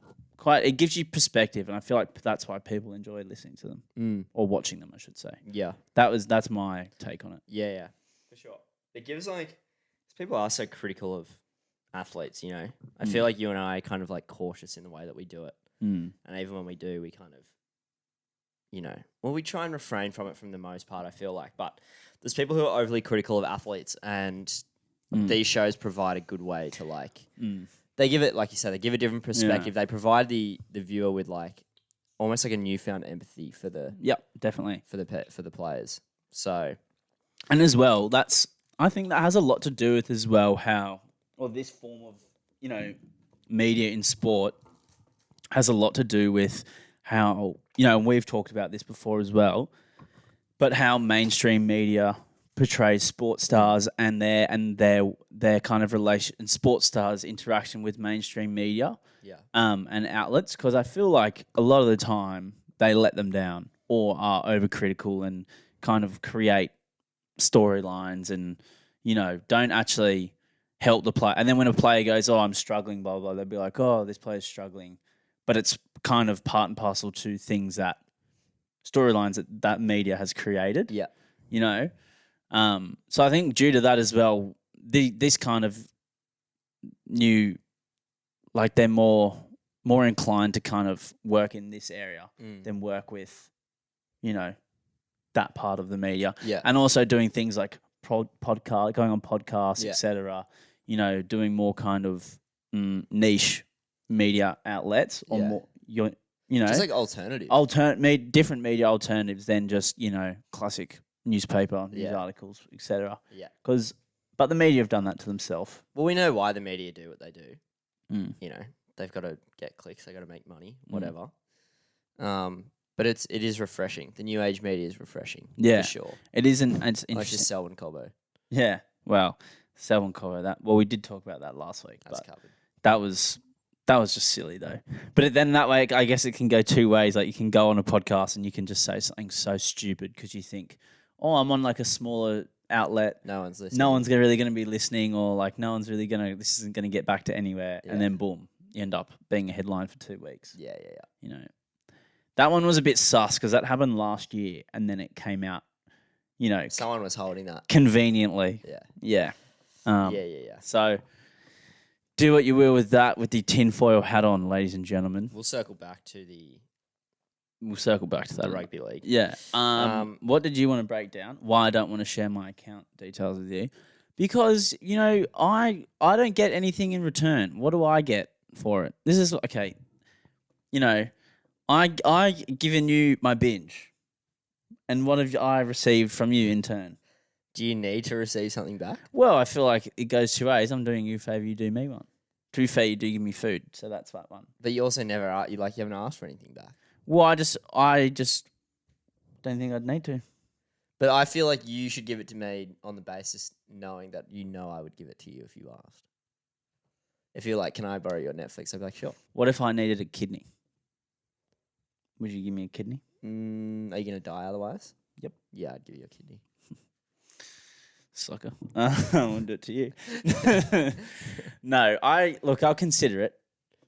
it gives you perspective, and I feel like that's why people enjoy listening to them or watching them, I should say. Yeah. That's my take on it. Yeah. For sure. It gives people are so critical of athletes, I feel like you and I are kind of like cautious in the way that we do it. And even when we do, we kind of, we try and refrain from it from the most part, I feel like. But there's people who are overly critical of athletes, and these shows provide a good way to they give it, like you said, they give a different perspective. They provide the viewer with almost like a newfound empathy for the Definitely for the players. So, and as well, I think that has a lot to do with as well this form of media in sport has a lot to do with how, and we've talked about this before as well, but how mainstream media portrays sports stars and their kind of relation, and sports stars' interaction with mainstream media, and outlets. Because I feel like a lot of the time they let them down or are overcritical and kind of create storylines and don't actually help the player. And then when a player goes, "Oh, I'm struggling," blah blah, they'll be like, "Oh, this player's struggling," but it's kind of part and parcel to things storylines that media has created. yeah. So I think due to that as well, this kind of new, like they're more inclined to kind of work in this area than work with, that part of the media. Yeah. And also doing things like podcast, going on podcasts, etc. Doing more kind of niche media outlets or more, Just like alternatives. Different media alternatives than just, classic newspaper, news articles, etc. Yeah. But the media have done that to themselves. Well, we know why the media do what they do. They've got to get clicks, they've got to make money, whatever. But it is refreshing. The new age media is refreshing. Yeah. For sure. It isn't. It's Like interesting. just Selwyn Cobbo. Yeah. Well, Selwyn Cobbo, we did talk about that last week. That's but covered. that was just silly though. But then that way, I guess it can go two ways. Like you can go on a podcast and you can just say something so stupid because you think, oh, I'm on like a smaller outlet. No one's listening. No one's really going to be listening, or like no one's really going to. This isn't going to get back to anywhere. Yeah. And then boom, you end up being a headline for 2 weeks. Yeah. That one was a bit sus because that happened last year, and then it came out. Someone was holding that. Conveniently. Yeah. Yeah. So, do what you will with that, with the tinfoil hat on, ladies and gentlemen. We'll circle back to the that rugby league. Yeah. What did you want to break down? Why I don't want to share my account details with you? Because I don't get anything in return. What do I get for it? This is okay. I given you my binge, and what have I received from you in turn? Do you need to receive something back? Well, I feel like it goes two ways. I'm doing you a favor, you do me one. To be fair, you do give me food, so that's that one. But you also never you haven't asked for anything back. Well, I just don't think I'd need to. But I feel like you should give it to me on the basis knowing that I would give it to you if you asked. If you're like, can I borrow your Netflix? I'd be like, sure. What if I needed a kidney? Would you give me a kidney? Are you going to die otherwise? Yep. Yeah, I'd give you a kidney. Sucker. I won't do it to you. No, I'll consider it.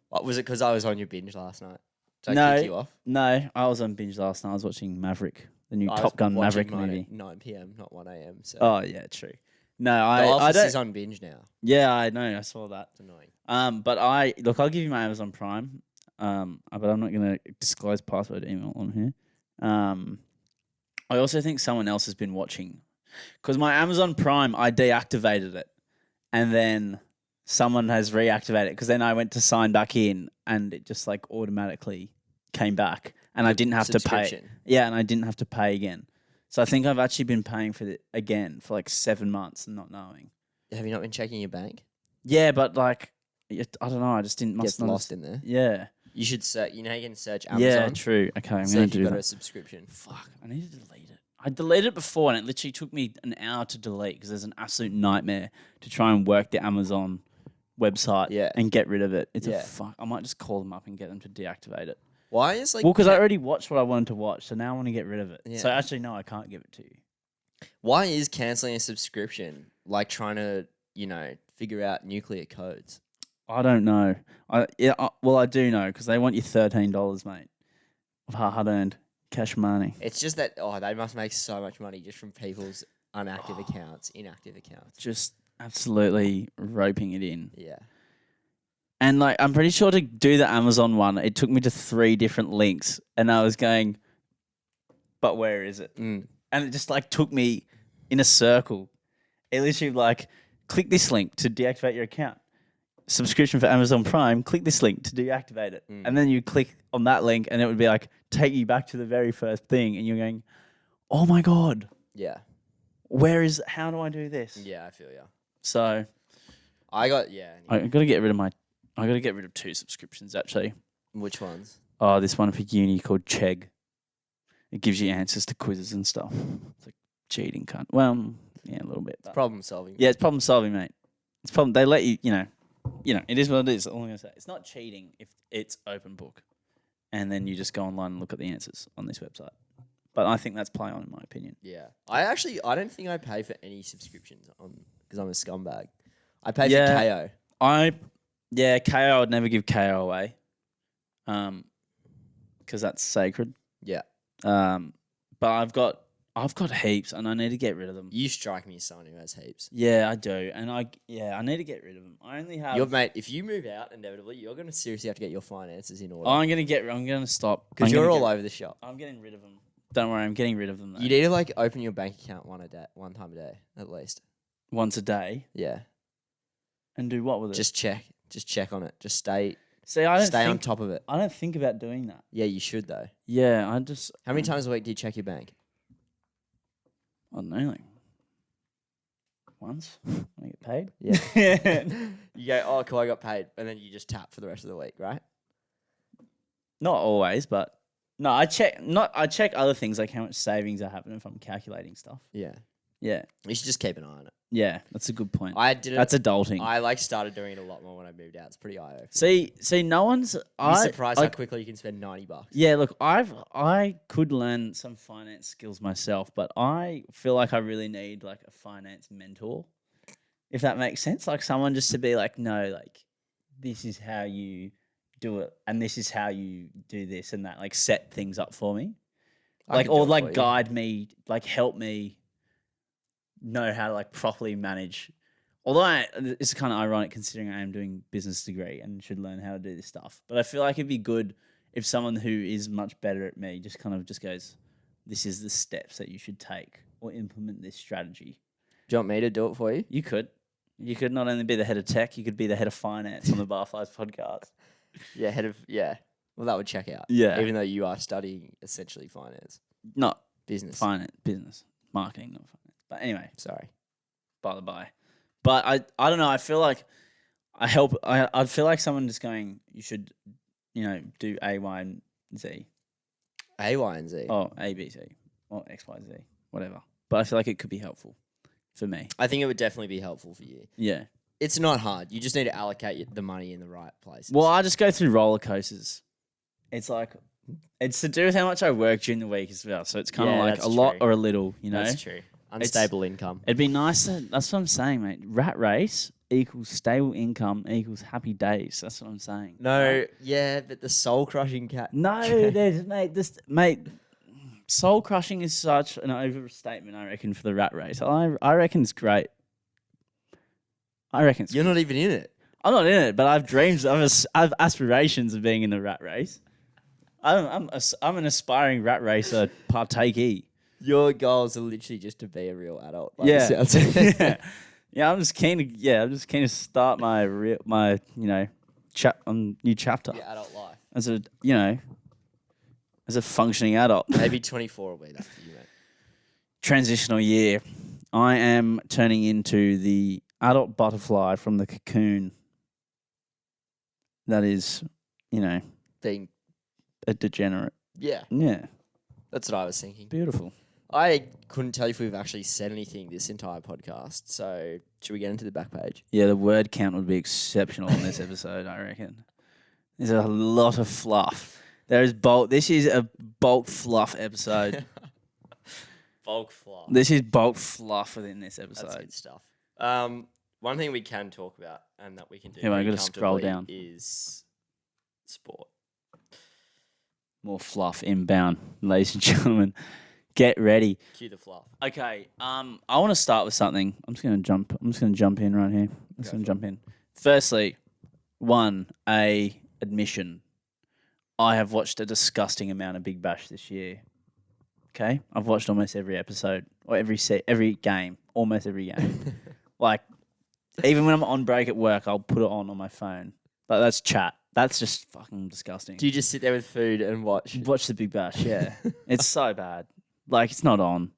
What, was it because I was on your binge last night? Did I kick you off? No, I was on binge last night. I was watching Maverick, the new Top Gun Maverick movie. At 9 p.m, not 1 a.m. So. Oh, yeah, true. No, The I Office don't. is on binge now. Yeah, I know. I saw that. It's annoying. But I'll give you my Amazon Prime. but I'm not going to disclose password email on here. I also think someone else has been watching because my Amazon Prime, I deactivated it and then someone has reactivated it because then I went to sign back in and it just like automatically came back and I didn't have to pay. Subscription. Yeah, and I didn't have to pay again. So I think I've actually been paying for it again for like 7 months and not knowing. Have you not been checking your bank? Yeah, but like, I don't know. I just didn't. Gets lost in there. Yeah. You should search. You know, you can search Amazon. Yeah, true. Okay, I'm See going if to you've do got a that. subscription. Fuck, I need to delete it. I deleted it before and it literally took me an hour to delete because there's an absolute nightmare to try and work the Amazon website and get rid of it. It's a fuck. I might just call them up and get them to deactivate it. Why is like... Well, because I already watched what I wanted to watch, so now I want to get rid of it. Yeah. So actually, no, I can't give it to you. Why is cancelling a subscription like trying to, figure out nuclear codes? I don't know. I do know because they want you $13, mate, of hard-earned cash money. It's just that, they must make so much money just from people's inactive accounts. Just absolutely roping it in. Yeah. And like, I'm pretty sure to do the Amazon one, it took me to 3 different links, and I was going, but where is it? Mm. And it just like took me in a circle. It literally like, click this link to deactivate your account. Subscription for Amazon Prime, click this link to deactivate it. And then you click on that link and it would be like, take you back to the very first thing. And you're going, oh my God, Yeah. how do I do this? Yeah, I feel ya. So I got, I got to get rid of 2 subscriptions actually. Which ones? Oh, this one for uni called Chegg. It gives you answers to quizzes and stuff. It's like cheating, cunt. Well, yeah, a little bit. But Problem solving. yeah, it's problem solving, mate. It's problem. They let you, it is what it is. All I'm gonna say. It's not cheating if it's open book, and then you just go online and look at the answers on this website. But I think that's play on, in my opinion. Yeah. I don't think I pay for any subscriptions because I'm a scumbag. I pay for KO. KO. I would never give KO away, because that's sacred. Yeah. But I've got heaps, and I need to get rid of them. You strike me as someone who has heaps. Yeah, I do, and I need to get rid of them. I only have. Mate, if you move out, inevitably, you're going to seriously have to get your finances in order. I'm gonna stop Because you're all over the shop. I'm getting rid of them. Don't worry, I'm getting rid of them. Though. You need to open your bank account one time a day, at least. Once a day. Yeah. And do what with it? Just check on it. Just stay on on top of it. I don't think about doing that. Yeah, you should though. Yeah, How many times a week do you check your bank? I don't know, like once when I get paid. Yeah. You go, oh cool, I got paid, and then you just tap for the rest of the week, right? Not always, but no, I check other things like how much savings I have if I'm calculating stuff. Yeah. Yeah. You should just keep an eye on it. Yeah, that's a good point. I did it. That's adulting. I started doing it a lot more when I moved out. It's pretty eye-opening. See, no one's. You'd be surprised how quickly you can spend $90. Yeah, look, I could learn some finance skills myself, but I feel like I really need like a finance mentor, if that makes sense. Like someone just to be like, no, like this is how you do it, and this is how you do this and that. Like set things up for me, guide me, like help me know how to like properly manage. Although it's kind of ironic considering I am doing business degree and should learn how to do this stuff. But I feel like it'd be good if someone who is much better at me just kind of just goes, this is the steps that you should take or implement this strategy. Do you want me to do it for you? You could not only be the head of tech, you could be the head of finance on the Barflies podcast. Yeah. Well, that would check out. Yeah. Even though you are studying essentially finance. Not business. Finance, business, marketing, not finance. But anyway, sorry. By the by. But I don't know. I feel like I feel like someone just going, you should, do A, Y, and Z. A, Y, and Z. Oh, A, B, C. Or X, Y, Z. Whatever. But I feel like it could be helpful for me. I think it would definitely be helpful for you. Yeah. It's not hard. You just need to allocate the money in the right places. Well, I just go through roller coasters. It's like, it's to do with how much I work during the week as well. So it's kind of like a lot or a little, That's true. Unstable income. It'd be nice that's what I'm saying, mate. Rat race equals stable income equals happy days. That's what I'm saying. No, right? Yeah, but the soul crushing cat. No, soul crushing is such an overstatement, I reckon, for the rat race. I reckon it's great. You're not even in it. I'm not in it, but I've dreams. I've aspirations of being in the rat race. I'm an aspiring rat racer partakee. Your goals are literally just to be a real adult. Like Yeah. it sounds. Yeah. I'm just keen to start my new chapter Your adult life. as a functioning adult. Maybe 24 will be that for you, mate. Transitional year. I am turning into the adult butterfly from the cocoon. That is, Being, a degenerate. yeah, Yeah. that's what I was thinking. Beautiful. I couldn't tell you if we've actually said anything this entire podcast. So should we get into the back page? Yeah, the word count would be exceptional in this episode, I reckon. There's a lot of fluff. This is a bulk fluff episode. Bulk fluff. This is bulk fluff within this That's episode. good stuff. One thing we can talk about and that we can do Here, I pretty gotta scroll comfortably down. is sport. More fluff inbound, ladies and gentlemen. Get ready. Cue the fluff. Okay, I want to start with something. I'm just gonna jump in right here. Jump in. Firstly, a admission. I have watched a disgusting amount of Big Bash this year. Okay, I've watched almost every episode or every game, almost every game. Like, even when I'm on break at work, I'll put it on my phone. But that's chat. That's just fucking disgusting. Do you just sit there with food and watch? Watch the Big Bash, yeah. It's so bad. Like, it's not on.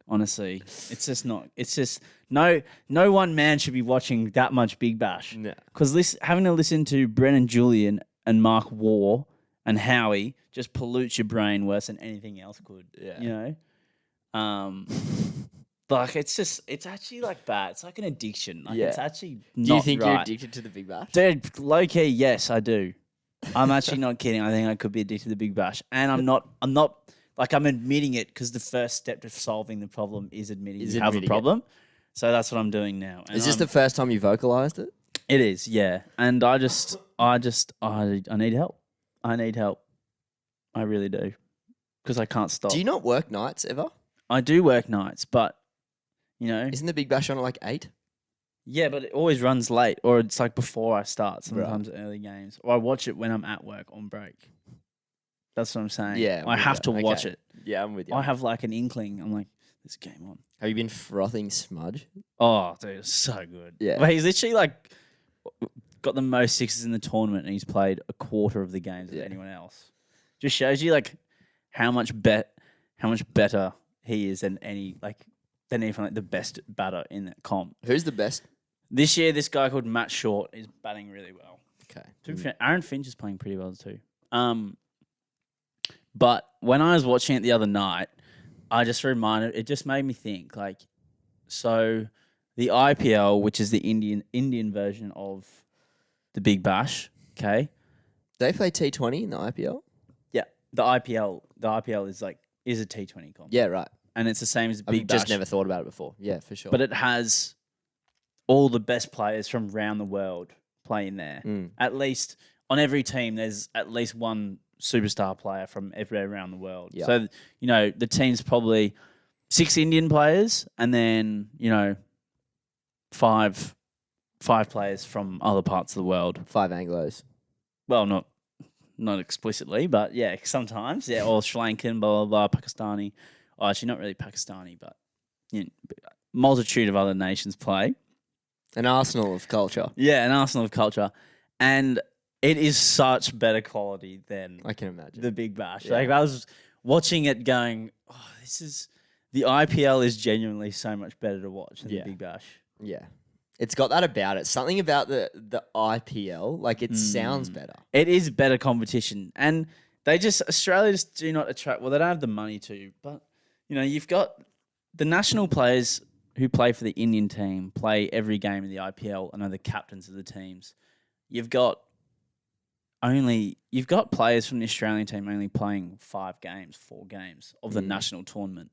Honestly, it's just not. It's just no one man should be watching that much Big Bash. No. Because having to listen to Brennan Julian and Mark Waugh and Howie just pollutes your brain worse than anything else could. Yeah. Like it's actually like bad. It's like an addiction. Like, Yeah. it's actually not Do you think right. you're addicted to the Big Bash? Dude, low key, yes, I do. I'm actually not kidding. I think I could be addicted to the Big Bash, and I'm not. I'm admitting it because the first step to solving the problem is admitting you have a admitting it. problem. So that's what I'm doing now. And Is this the first time you vocalized it? It is, yeah. And I need help. I need help. I really do, because I can't stop. Do you not work nights ever? I do work nights, but Isn't the Big Bash on at like 8? yeah, but it always runs late, or it's like before I start. Sometimes early games, or I watch it when I'm at work on break. That's what I'm saying. Yeah, I with have you. to watch Okay. it. Yeah, I'm with you. I have like an inkling. I'm like, this game on. Have you been frothing Smudge? Oh, dude, it's so good. Yeah. But he's literally like got the most sixes in the tournament, and he's played a quarter of the games of anyone else. Just shows you like how much better he is than even like the best batter in that comp. Who's the best? This year, this guy called Matt Short is batting really well. Okay. To be fair, Aaron Finch is playing pretty well too. But when I was watching it the other night, it just made me think, like, so the IPL, which is the Indian version of the Big Bash, okay? They play T20 in the IPL? Yeah. The IPL is a T20 comp. Yeah, right. And it's the same as the Big I've Bash. just never thought about it before. Yeah, for sure. But it has all the best players from around the world playing there. At least on every team, there's at least one superstar player from everywhere around the world. Yeah. So, the team's probably 6 Indian players and then, five players from other parts of the world. 5 Anglos. Well, not explicitly, but yeah, sometimes. Yeah, or Sri Lankan, blah, blah, blah, Pakistani. Oh, actually, not really Pakistani, but multitude of other nations play. An arsenal of culture. Yeah, an arsenal of culture. And it is such better quality than I can imagine. the Big Bash. Yeah. Like, I was watching it going, the IPL is genuinely so much better to watch than the Big Bash. Yeah. It's got that about it. Something about the IPL, like it sounds better. It is better competition. And Australia just do not attract, well, they don't have the money to, but, you've got the national players who play for the Indian team, play every game in the IPL and are the captains of the teams. You've got players from the Australian team only playing 4 games of the national tournament.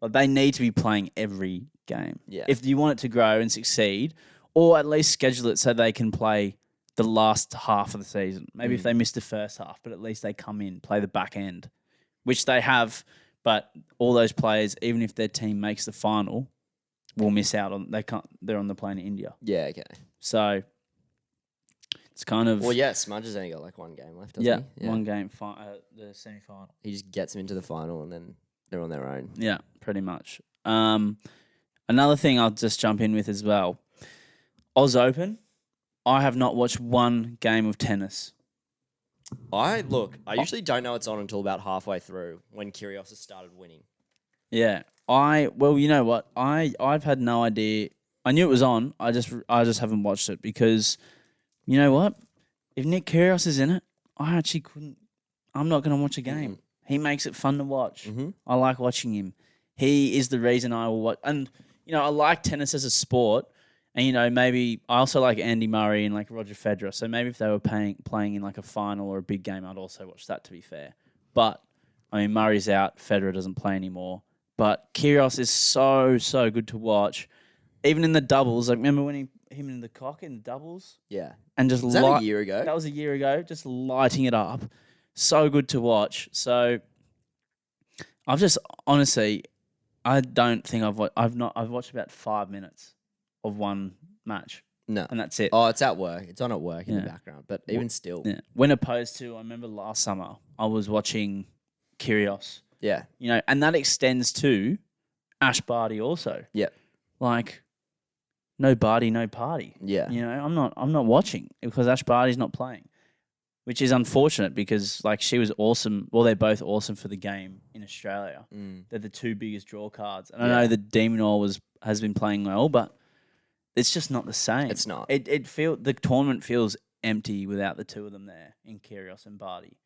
But they need to be playing every game. Yeah. If you want it to grow and succeed, or at least schedule it so they can play the last half of the season. Maybe if they miss the first half, but at least they come in, play the back end, which they have. But all those players, even if their team makes the final, will miss out on. They're on the plane to India. Yeah, okay. So It's kind of Well, yeah, Smudge has only got like one game left, doesn't he? one game, the semi-final. He just gets them into the final and then they're on their own. Yeah, pretty much. Another thing I'll just jump in with as well. Oz Open. I have not watched one game of tennis. I usually don't know it's on until about halfway through when Kyrgios has started winning. Yeah. Well, you know what? I've had no idea. I knew it was on. I just haven't watched it because you know what? If Nick Kyrgios is in it, I actually couldn't. I'm not going to watch a game. Mm-hmm. He makes it fun to watch. Mm-hmm. I like watching him. He is the reason I will watch. And I like tennis as a sport. And maybe I also like Andy Murray and like Roger Federer. So maybe if they were playing in like a final or a big game, I'd also watch that. To be fair, but I mean Murray's out, Federer doesn't play anymore. But Kyrgios is so good to watch. Even in the doubles, like remember when him in the cock in the doubles? Yeah. And just Was that a year ago? That was a year ago. Just lighting it up, so good to watch. So I've just honestly, I don't think I've watched about 5 minutes of one match, No. and that's it. Oh, it's at work. It's on at work in the background. But even still. Yeah. When opposed to, I remember last summer I was watching Kyrgios. Yeah. And that extends to Ash Barty also. Yeah. Like, no Barty, no party. Yeah. I'm not watching because Ash Barty's not playing, which is unfortunate because like she was awesome. Well, they're both awesome for the game in Australia. They're the two biggest draw cards, and I know that Demonor has been playing well, but it's just not the same. It's not. The tournament feels empty without the two of them there in Kyrgios and Barty.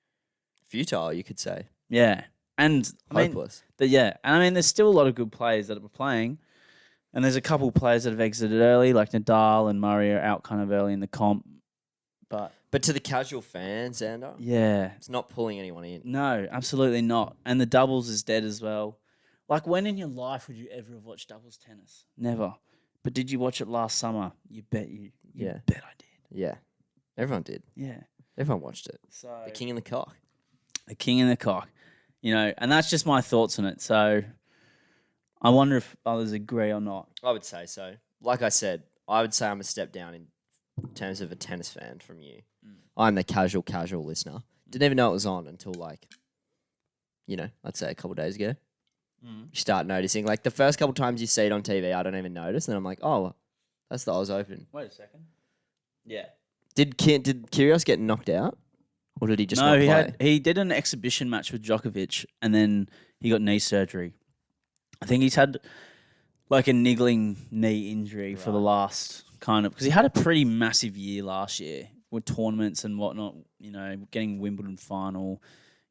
Futile, you could say. Yeah, and Hopeless. And I mean, there's still a lot of good players that are playing. And there's a couple of players that have exited early, like Nadal and Murray are out kind of early in the comp. But to the casual fan, Xander, yeah, it's not pulling anyone in. no, absolutely not. And the doubles is dead as well. Like, when in your life would you ever have watched doubles tennis? Never. But did you watch it last summer? You bet you bet I did. Yeah. Everyone did. Yeah. Everyone watched it. So The King and the Cock. The King and the Cock. And that's just my thoughts on it. So I wonder if others agree or not. I would say so. Like I said, I would say I'm a step down in terms of a tennis fan from you. I'm the casual listener. Didn't even know it was on until I'd say a couple of days ago. You start noticing. Like the first couple of times you see it on TV, I don't even notice. And then I'm like, oh, that's the Oz Open. Wait a second. Yeah. Did Kyrgios get knocked out? Or did he just not play? He did an exhibition match with Djokovic and then he got knee surgery. I think he's had like a niggling knee injury for the last because he had a pretty massive year last year with tournaments and whatnot, getting Wimbledon final,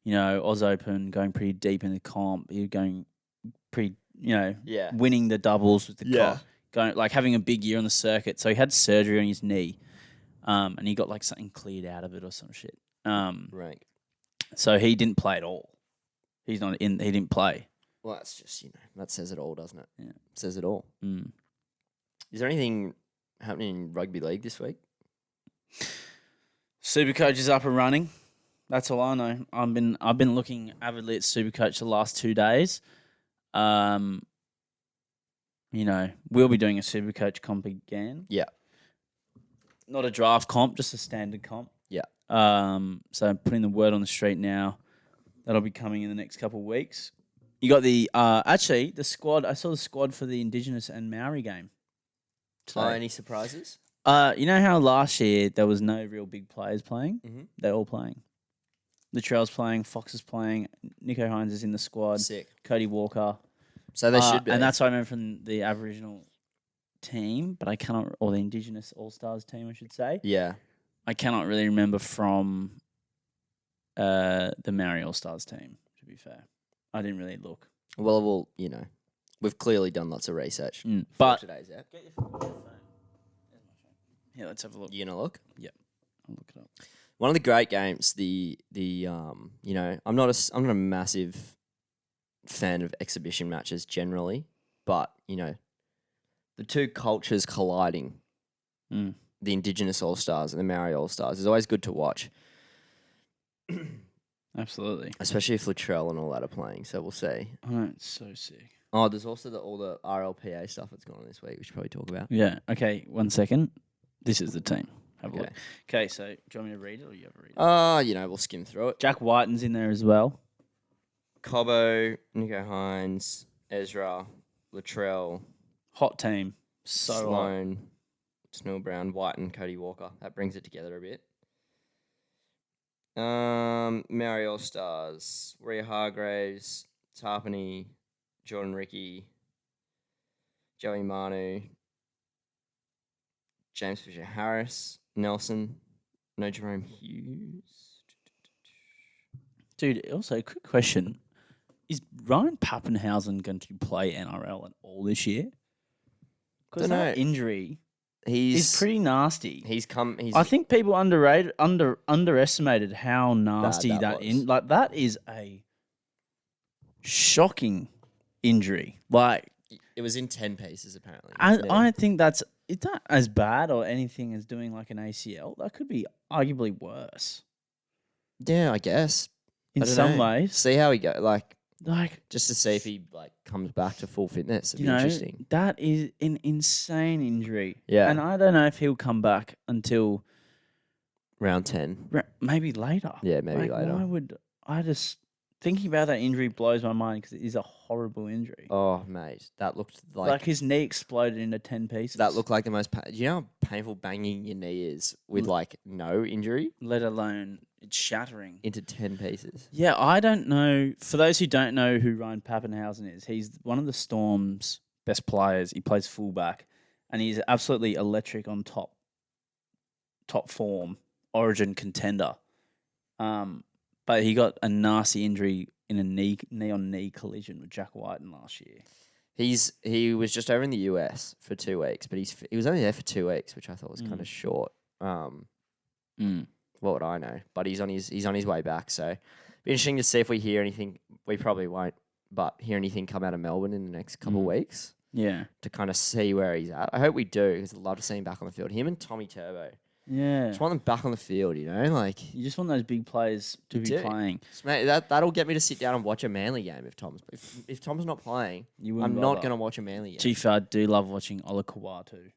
Oz Open, going pretty deep in the comp. He was going pretty, winning the doubles with the comp, going like having a big year on the circuit. So he had surgery on his knee, and he got like something cleared out of it or some shit. Right. So he didn't play at all. He didn't play. Well, that's just, that says it all, doesn't it? Yeah. It says it all. Is there anything happening in rugby league this week? Supercoach is up and running. That's all I know. I've been looking avidly at Supercoach the last 2 days. We'll be doing a Supercoach comp again. Yeah. Not a draft comp, just a standard comp. Yeah. So I'm putting the word on the street now. That'll be coming in the next couple of weeks. You got the squad. I saw the squad for the Indigenous and Maori game. Any surprises? You know how last year there was no real big players playing? Mm-hmm. They're all playing. Latrell's playing, Fox is playing, Nico Hines is in the squad, Sick. Cody Walker. So they should be. And that's what I remember from the Aboriginal team, but I cannot, or the Indigenous All-Stars team, I should say. Yeah. I cannot really remember from the Maori All-Stars team, to be fair. I didn't really look. Well, we've clearly done lots of research but for today's app. Get your phone. There's my phone. Yeah, let's have a look. You gonna look? Yep. I'll look it up. One of the great games. I'm not a massive fan of exhibition matches generally, but the two cultures colliding, the Indigenous All Stars and the Maori All Stars, is always good to watch. Absolutely. Especially if Latrell and all that are playing. So we'll see. I know, it's so sick. Oh, there's also all the RLPA stuff that's going on this week. We should probably talk about. Yeah. Okay. 1 second. This is the team. Have a look. Okay, so do you want me to read it or you have to read it? We'll skim through it. Jack Whiten's in there as well. Cobbo, Nico Hines, Ezra, Latrell, Hot team. So hot. Sloan, Snell Brown, White, and Cody Walker. That brings it together a bit. Mary All Stars, Rhea Hargraves, Tarpany, Jordan Ricky, Joey Manu, James Fisher Harris, Nelson, no Jerome Hughes. Dude, also, quick question. Is Ryan Pappenhausen going to play NRL at all this year? Because that injury is pretty nasty. I think people underestimated how nasty that was. that is a shocking injury. Like, it was in 10 pieces apparently. I don't think that's not as bad or anything as doing like an ACL. That could be arguably worse. Yeah, I guess. In some ways. See how he go. Like just to see if he comes back to full fitness. It'd be know, interesting. that is an insane injury. Yeah. And I don't know if he'll come back until round 10. Maybe later. Yeah, maybe later. Why would I just thinking about that injury blows my mind because it is a horrible injury. Oh, mate, that looked like his knee exploded into 10 pieces. That looked like the most. Do you know how painful banging your knee is with like no injury, let alone it's shattering into 10 pieces? Yeah, I don't know. For those who don't know who Ryan Pappenhausen is, he's one of the Storm's best players. He plays fullback, and he's absolutely electric on top form, Origin contender. But he got a nasty injury in a knee-on-knee collision with Jack Whiten last year. He was just over in the US for 2 weeks, but he was only there for 2 weeks, which I thought was kind of short. What would I know? But he's on his way back, so be interesting to see if we hear anything. We probably won't, but hear anything come out of Melbourne in the next couple of weeks. Yeah, to kind of see where he's at. I hope we do, because I'd love to see him back on the field. Him and Tommy Turbo. Yeah. Just want them back on the field, like... You just want those big players to be playing. So, mate, that'll get me to sit down and watch a Manly game if Tom's not playing. I'm not going to watch a Manly game. Chief, I do love watching Ola Kawatu.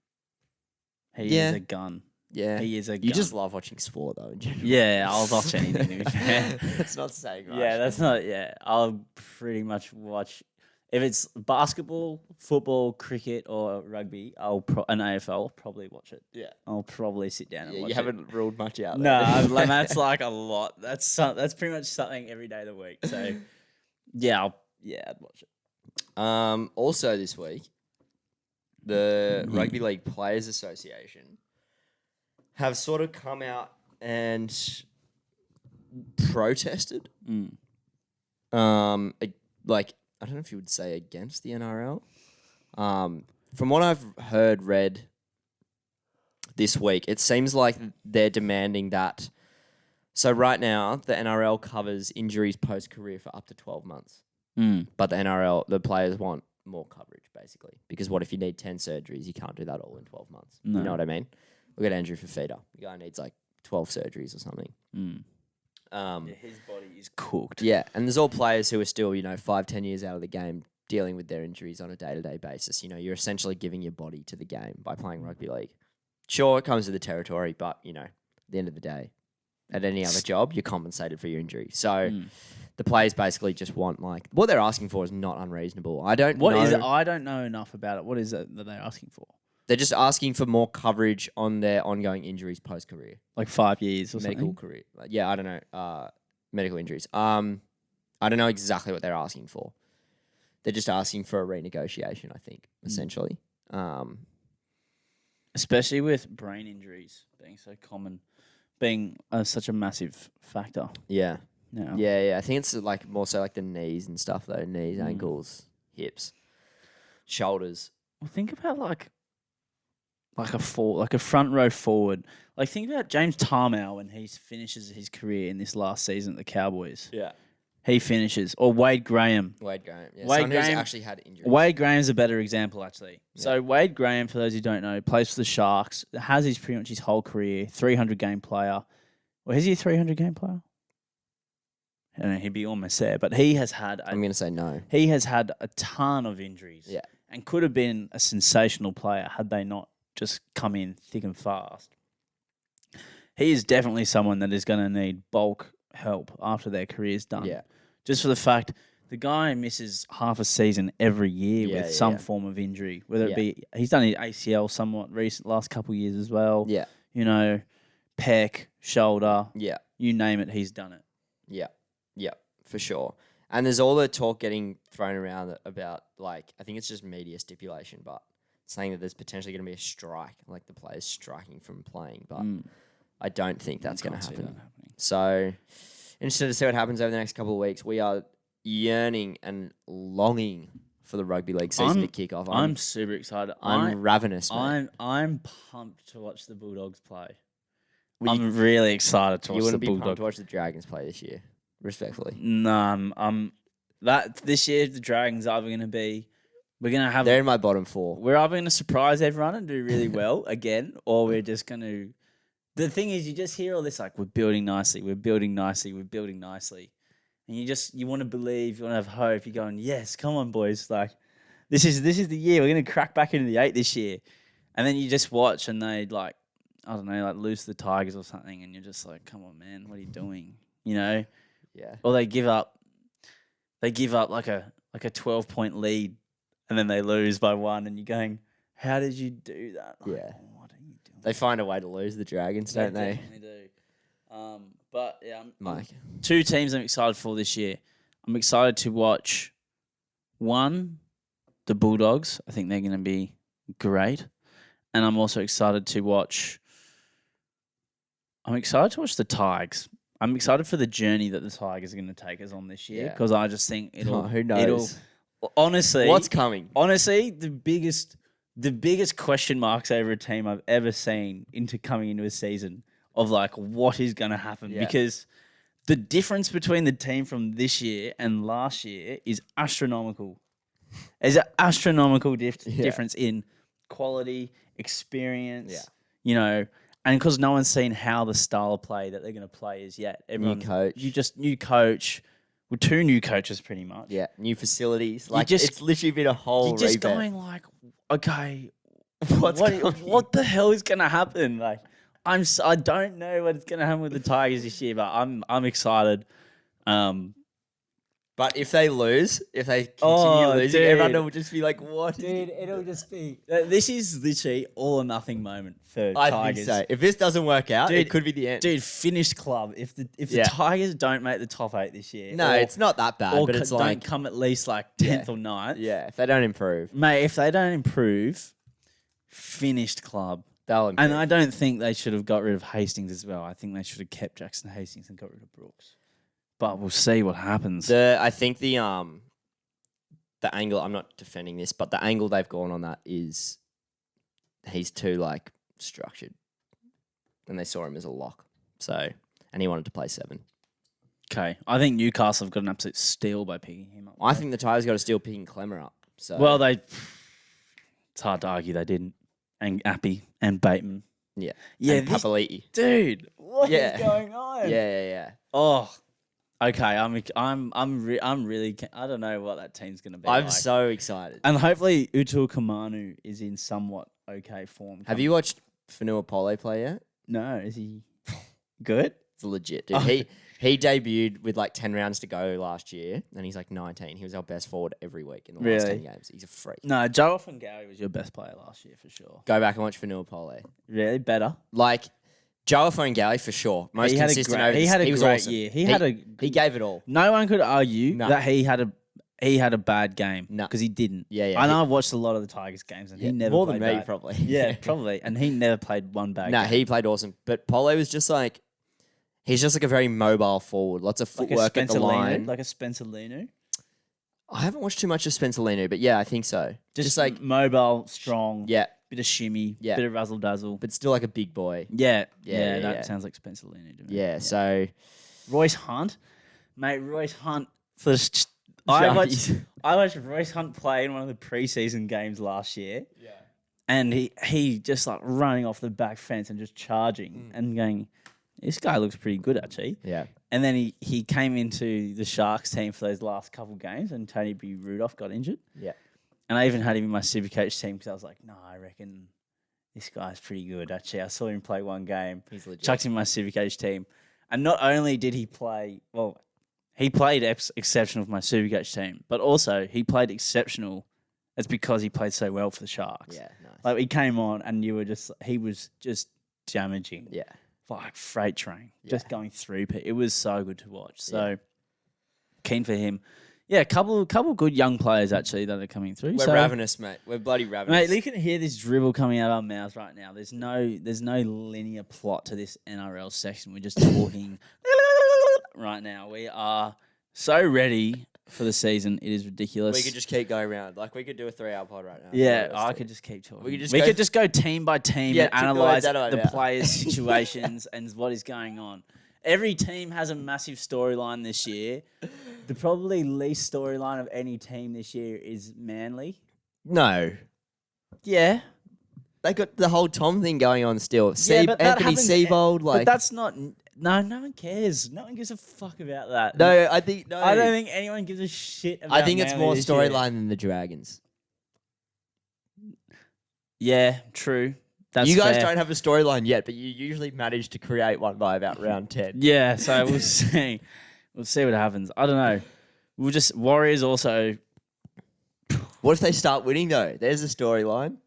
He is a gun. Yeah. He is a gun. You just love watching sport, though, in general. Yeah, I'll watch anything, to be fair. That's not saying much. Yeah, that's not... Yeah, I'll pretty much watch... If it's basketball, football, cricket, or rugby, and AFL, I'll probably watch it. Yeah. I'll probably sit down and watch it. You haven't ruled much out there. No, that's like a lot. That's pretty much something every day of the week. So, I'd watch it. Also this week, the Rugby League Players Association have sort of come out and protested. I don't know if you would say against the NRL. From what I've read this week, it seems like they're demanding that. So right now, the NRL covers injuries post-career for up to 12 months. But the players want more coverage, basically. Because what if you need 10 surgeries? You can't do that all in 12 months. No. You know what I mean? Look at Andrew Fafita. The guy needs 12 surgeries or something. His body is cooked. Yeah, and there's all players who are still, 5-10 years out of the game dealing with their injuries on a day-to-day basis. You're essentially giving your body to the game by playing rugby league. Sure, it comes with the territory, but, at the end of the day, at any other job, you're compensated for your injury. So the players basically just want, what they're asking for is not unreasonable. I don't know. I don't know enough about it. What is it that they're asking for? They're just asking for more coverage on their ongoing injuries post-career. Like 5 years or medical something? career. Yeah, I don't know. Medical injuries. I don't know exactly what they're asking for. They're just asking for a renegotiation, I think, essentially. Especially with brain injuries being so common, being such a massive factor. Yeah. No. Yeah. I think it's more so the knees and stuff, though. Knees, ankles, hips, shoulders. Well, think about a front row forward. Think about James Tarmow when he finishes his career in this last season at the Cowboys. Yeah. He finishes. Or Wade Graham. Yeah. Wade Graham who's actually had injuries. Wade Graham's a better example, actually. Yeah. So Wade Graham, for those who don't know, plays for the Sharks. Has pretty much his whole career. 300-game player. Well, is he a 300-game player? I don't know, he'd be almost there. But he has had... I'm going to say no. He has had a ton of injuries. Yeah. And could have been a sensational player had they not just come in thick and fast. he is definitely someone that is going to need bulk help after their career's done. Yeah. Just for the fact the guy misses half a season every year Yeah, with some yeah. form of injury, whether it Yeah. be he's done his ACL somewhat recent last couple of years as well. Yeah. You know, pec, shoulder, Yeah. you name it, he's done it. Yeah. Yeah. For sure. And there's all the talk getting thrown around about, like, I think it's just media stipulation, but saying that there's potentially going to be a strike, like the players striking from playing. But I don't think that's going to happen. So, interested to see what happens over the next couple of weeks. We are yearning and longing for the rugby league season to kick off. I'm super excited. I'm ravenous, mate. I'm pumped to watch the Bulldogs play. I'm really excited to watch the You wouldn't be pumped Bulldogs to watch the Dragons play this year, respectfully. No, that this year the Dragons are either going to be, They're in my bottom four. we're either going to surprise everyone and do really well again, or we're just going to. The thing is, you just hear all this like we're building nicely, we're building nicely, we're building nicely, and you want to believe, you want to have hope. You're going, yes, come on, boys, like this is the year we're going to crack back into the 8 this year, and then you just watch and they like, I don't know, like lose to the Tigers or something, and you're just like, come on, man, what are you doing? You know? Yeah. Or they give up like a 12-point lead, and then they lose by 1, and you're going, how did you do that? Like, Yeah. what are you doing? They find a way to lose the Dragons, don't they? Definitely do. But yeah, Mike. 2 teams I'm excited for this year. I'm excited to watch the Bulldogs. I think they're going to be great, and I'm also excited to watch. I'm excited to watch the Tigers. I'm excited for the journey that the Tigers are going to take us on this year, Yeah. because I just think it'll. Who knows? Honestly, What's coming? Honestly, the biggest question marks over a team I've ever seen coming into a season of like what is going to happen, Yeah. because the difference between the team from this year and last year is astronomical. There's an astronomical difference in quality, experience. Yeah. You know, and because no one's seen how the style of play that they're going to play is yet. New coach. New coach. Well, 2 new coaches pretty much. Yeah. New facilities. Like, just- it's literally been a whole You're just revamp. going like, okay, What's coming? what the hell is going to happen? Like, I don't know what's going to happen with the Tigers this year, but I'm excited. But if they continue losing, everyone will just be like, what? Dude, it'll just be. This is literally all or nothing moment for I Tigers. think so. If this doesn't work out, Dude, it could be the end. Dude, finished club. If the Yeah. Tigers don't make the top 8 this year, No, it's not that bad, or but it's don't like, come at least like 10th or 9th. yeah, if they don't improve, Mate, if they don't improve, finished club. they'll improve. And I don't think they should have got rid of Hastings as well. I think they should have kept Jackson Hastings and got rid of Brooks. But we'll see what happens. I think the angle, I'm not defending this, but the angle they've gone on that is he's too like structured, and they saw him as a lock. So, and he wanted to play 7. Okay, I think Newcastle have got an absolute steal by picking him up. I think the Tigers got to steal picking Clemmer up. So, Well, it's hard to argue they didn't. And Appy and Bateman. yeah, Yeah, and Papali'i. dude, what is Yeah. going on? Yeah. Oh, okay. I'm really. I don't know what that team's gonna be. I'm like. so excited. And hopefully Utu Kamanu is in somewhat okay form. Have you watched Fanua Pole play yet? No, is he good? It's legit, dude. Oh. He debuted with like 10 rounds to go last year, and he's like 19. He was our best forward every week in the last Really? 10 games. He's a freak. No, Joel Fungawi was your best player last year for sure. Go back and watch Fanua Pole. Really better. Like, Joe Galley for sure. Most He had a consistent great- over he this. had a was great awesome. year. He gave it all. No one could argue No. that he had a bad game. No. Because he didn't. Yeah. I know I've watched a lot of the Tigers games and he never more played than me, bad. probably. Yeah, probably. And he never played one bad No, game. he played awesome. But Pole was just like, he's just like a very mobile forward. Lots of like a footwork at the Spencer line. Linu, like a Spencer Linu. I haven't watched too much of Spencer Linu, but yeah, I think so. Just like, mobile, strong, yeah, bit of shimmy, Yeah. bit of razzle dazzle. but still like a big boy. Yeah, Yeah, that yeah. sounds like Spencer Linu to me. Yeah, so Royce Hunt, mate. Royce Hunt for I watched Royce Hunt play in one of the preseason games last year. Yeah, and he just like running off the back fence and just charging and going. This guy looks pretty good actually. yeah. And then he came into the Sharks team for those last couple games, and Tony B. Rudolph got injured. Yeah. And I even had him in my Supercoach team because I was like, no, I reckon this guy's pretty good. Actually, I saw him play one game. He's legit. Chucked him in my Civic Age team. And not only did he play, well, he played exceptional for my Civic Age team, but also he played exceptional. It's because he played so well for the Sharks. Yeah, nice. Like, he came on and he was just damaging. Yeah. Like freight train, Yeah. just going through. It was so good to watch. So keen for him. Yeah, a couple good young players actually that are coming through. We're ravenous, mate. We're bloody ravenous. Mate, you can hear this dribble coming out of our mouths right now. There's no linear plot to this NRL section. We're just talking right now. We are so ready for the season. It is ridiculous. We could just keep going around. Like, we could do a 3-hour pod right now. Yeah, I could just keep talking. We We could just go team by team and tick the analyze words out of the it, yeah. players' situations and what is going on. Every team has a massive storyline this year. The probably least storyline of any team this year is Manly. No. Yeah. They got the whole Tom thing going on still. But that Anthony happens- Seibold, But like... that's not... No one cares. No one gives a fuck about that. No, I think... No. I don't think anyone gives a shit about I think it's Manly more this year. storyline than the Dragons. Yeah, true. That's you guys fair. don't have a storyline yet, but you usually manage to create one by about round 10. Yeah, so we'll see. We'll see what happens. I don't know. Warriors also. What if they start winning, though? There's a storyline.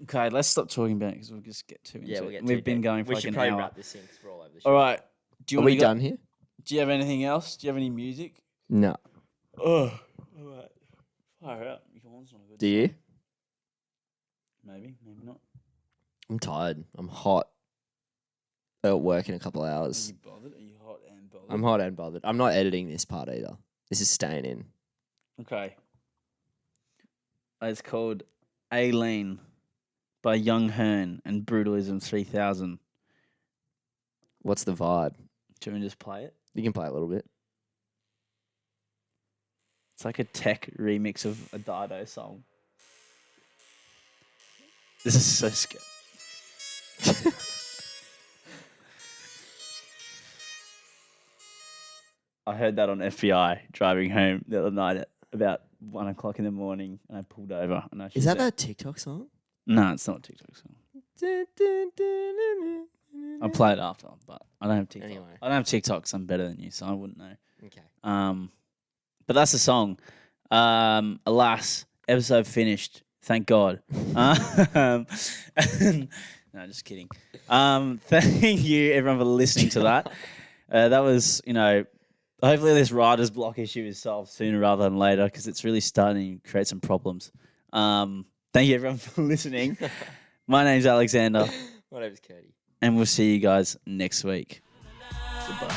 Okay, let's stop talking about it because we'll just get too into Yeah, we'll it. get We've too been deep. going for We like should an probably hour. wrap this thing because we're all over the All show. right. Do you Are wanna we go- done here? Do you have anything else? Do you have any music? No. Oh, all right. Fire out. Your horn's not a good. Do you? Maybe not. I'm tired. I'm hot. At work in a couple of Are hours. you bothered? Are you hot and bothered? I'm hot and bothered. I'm not editing this part either. This is staying in. Okay. It's called Aileen by Young Hearn and Brutalism 3000. What's the vibe? Do you want me to just play it? You can play a little bit. It's like a tech remix of a Dido song. This is so scary. I heard that on FBI driving home the other night at about 1 o'clock in the morning, and I pulled over. And I Is that TikTok song? No, it's not a TikTok song. I'll play it after, but I don't have TikTok. Anyway. I don't have TikTok, so I'm better than you, so I wouldn't know. Okay. But that's the song. Alas, episode finished. Thank God. No, just kidding. Thank you, everyone, for listening to that. That was, hopefully this writer's block issue is solved sooner rather than later because it's really starting to create some problems. Thank you, everyone, for listening. My name's Alexander, My name's Cody. and we'll see you guys next week. Goodbye.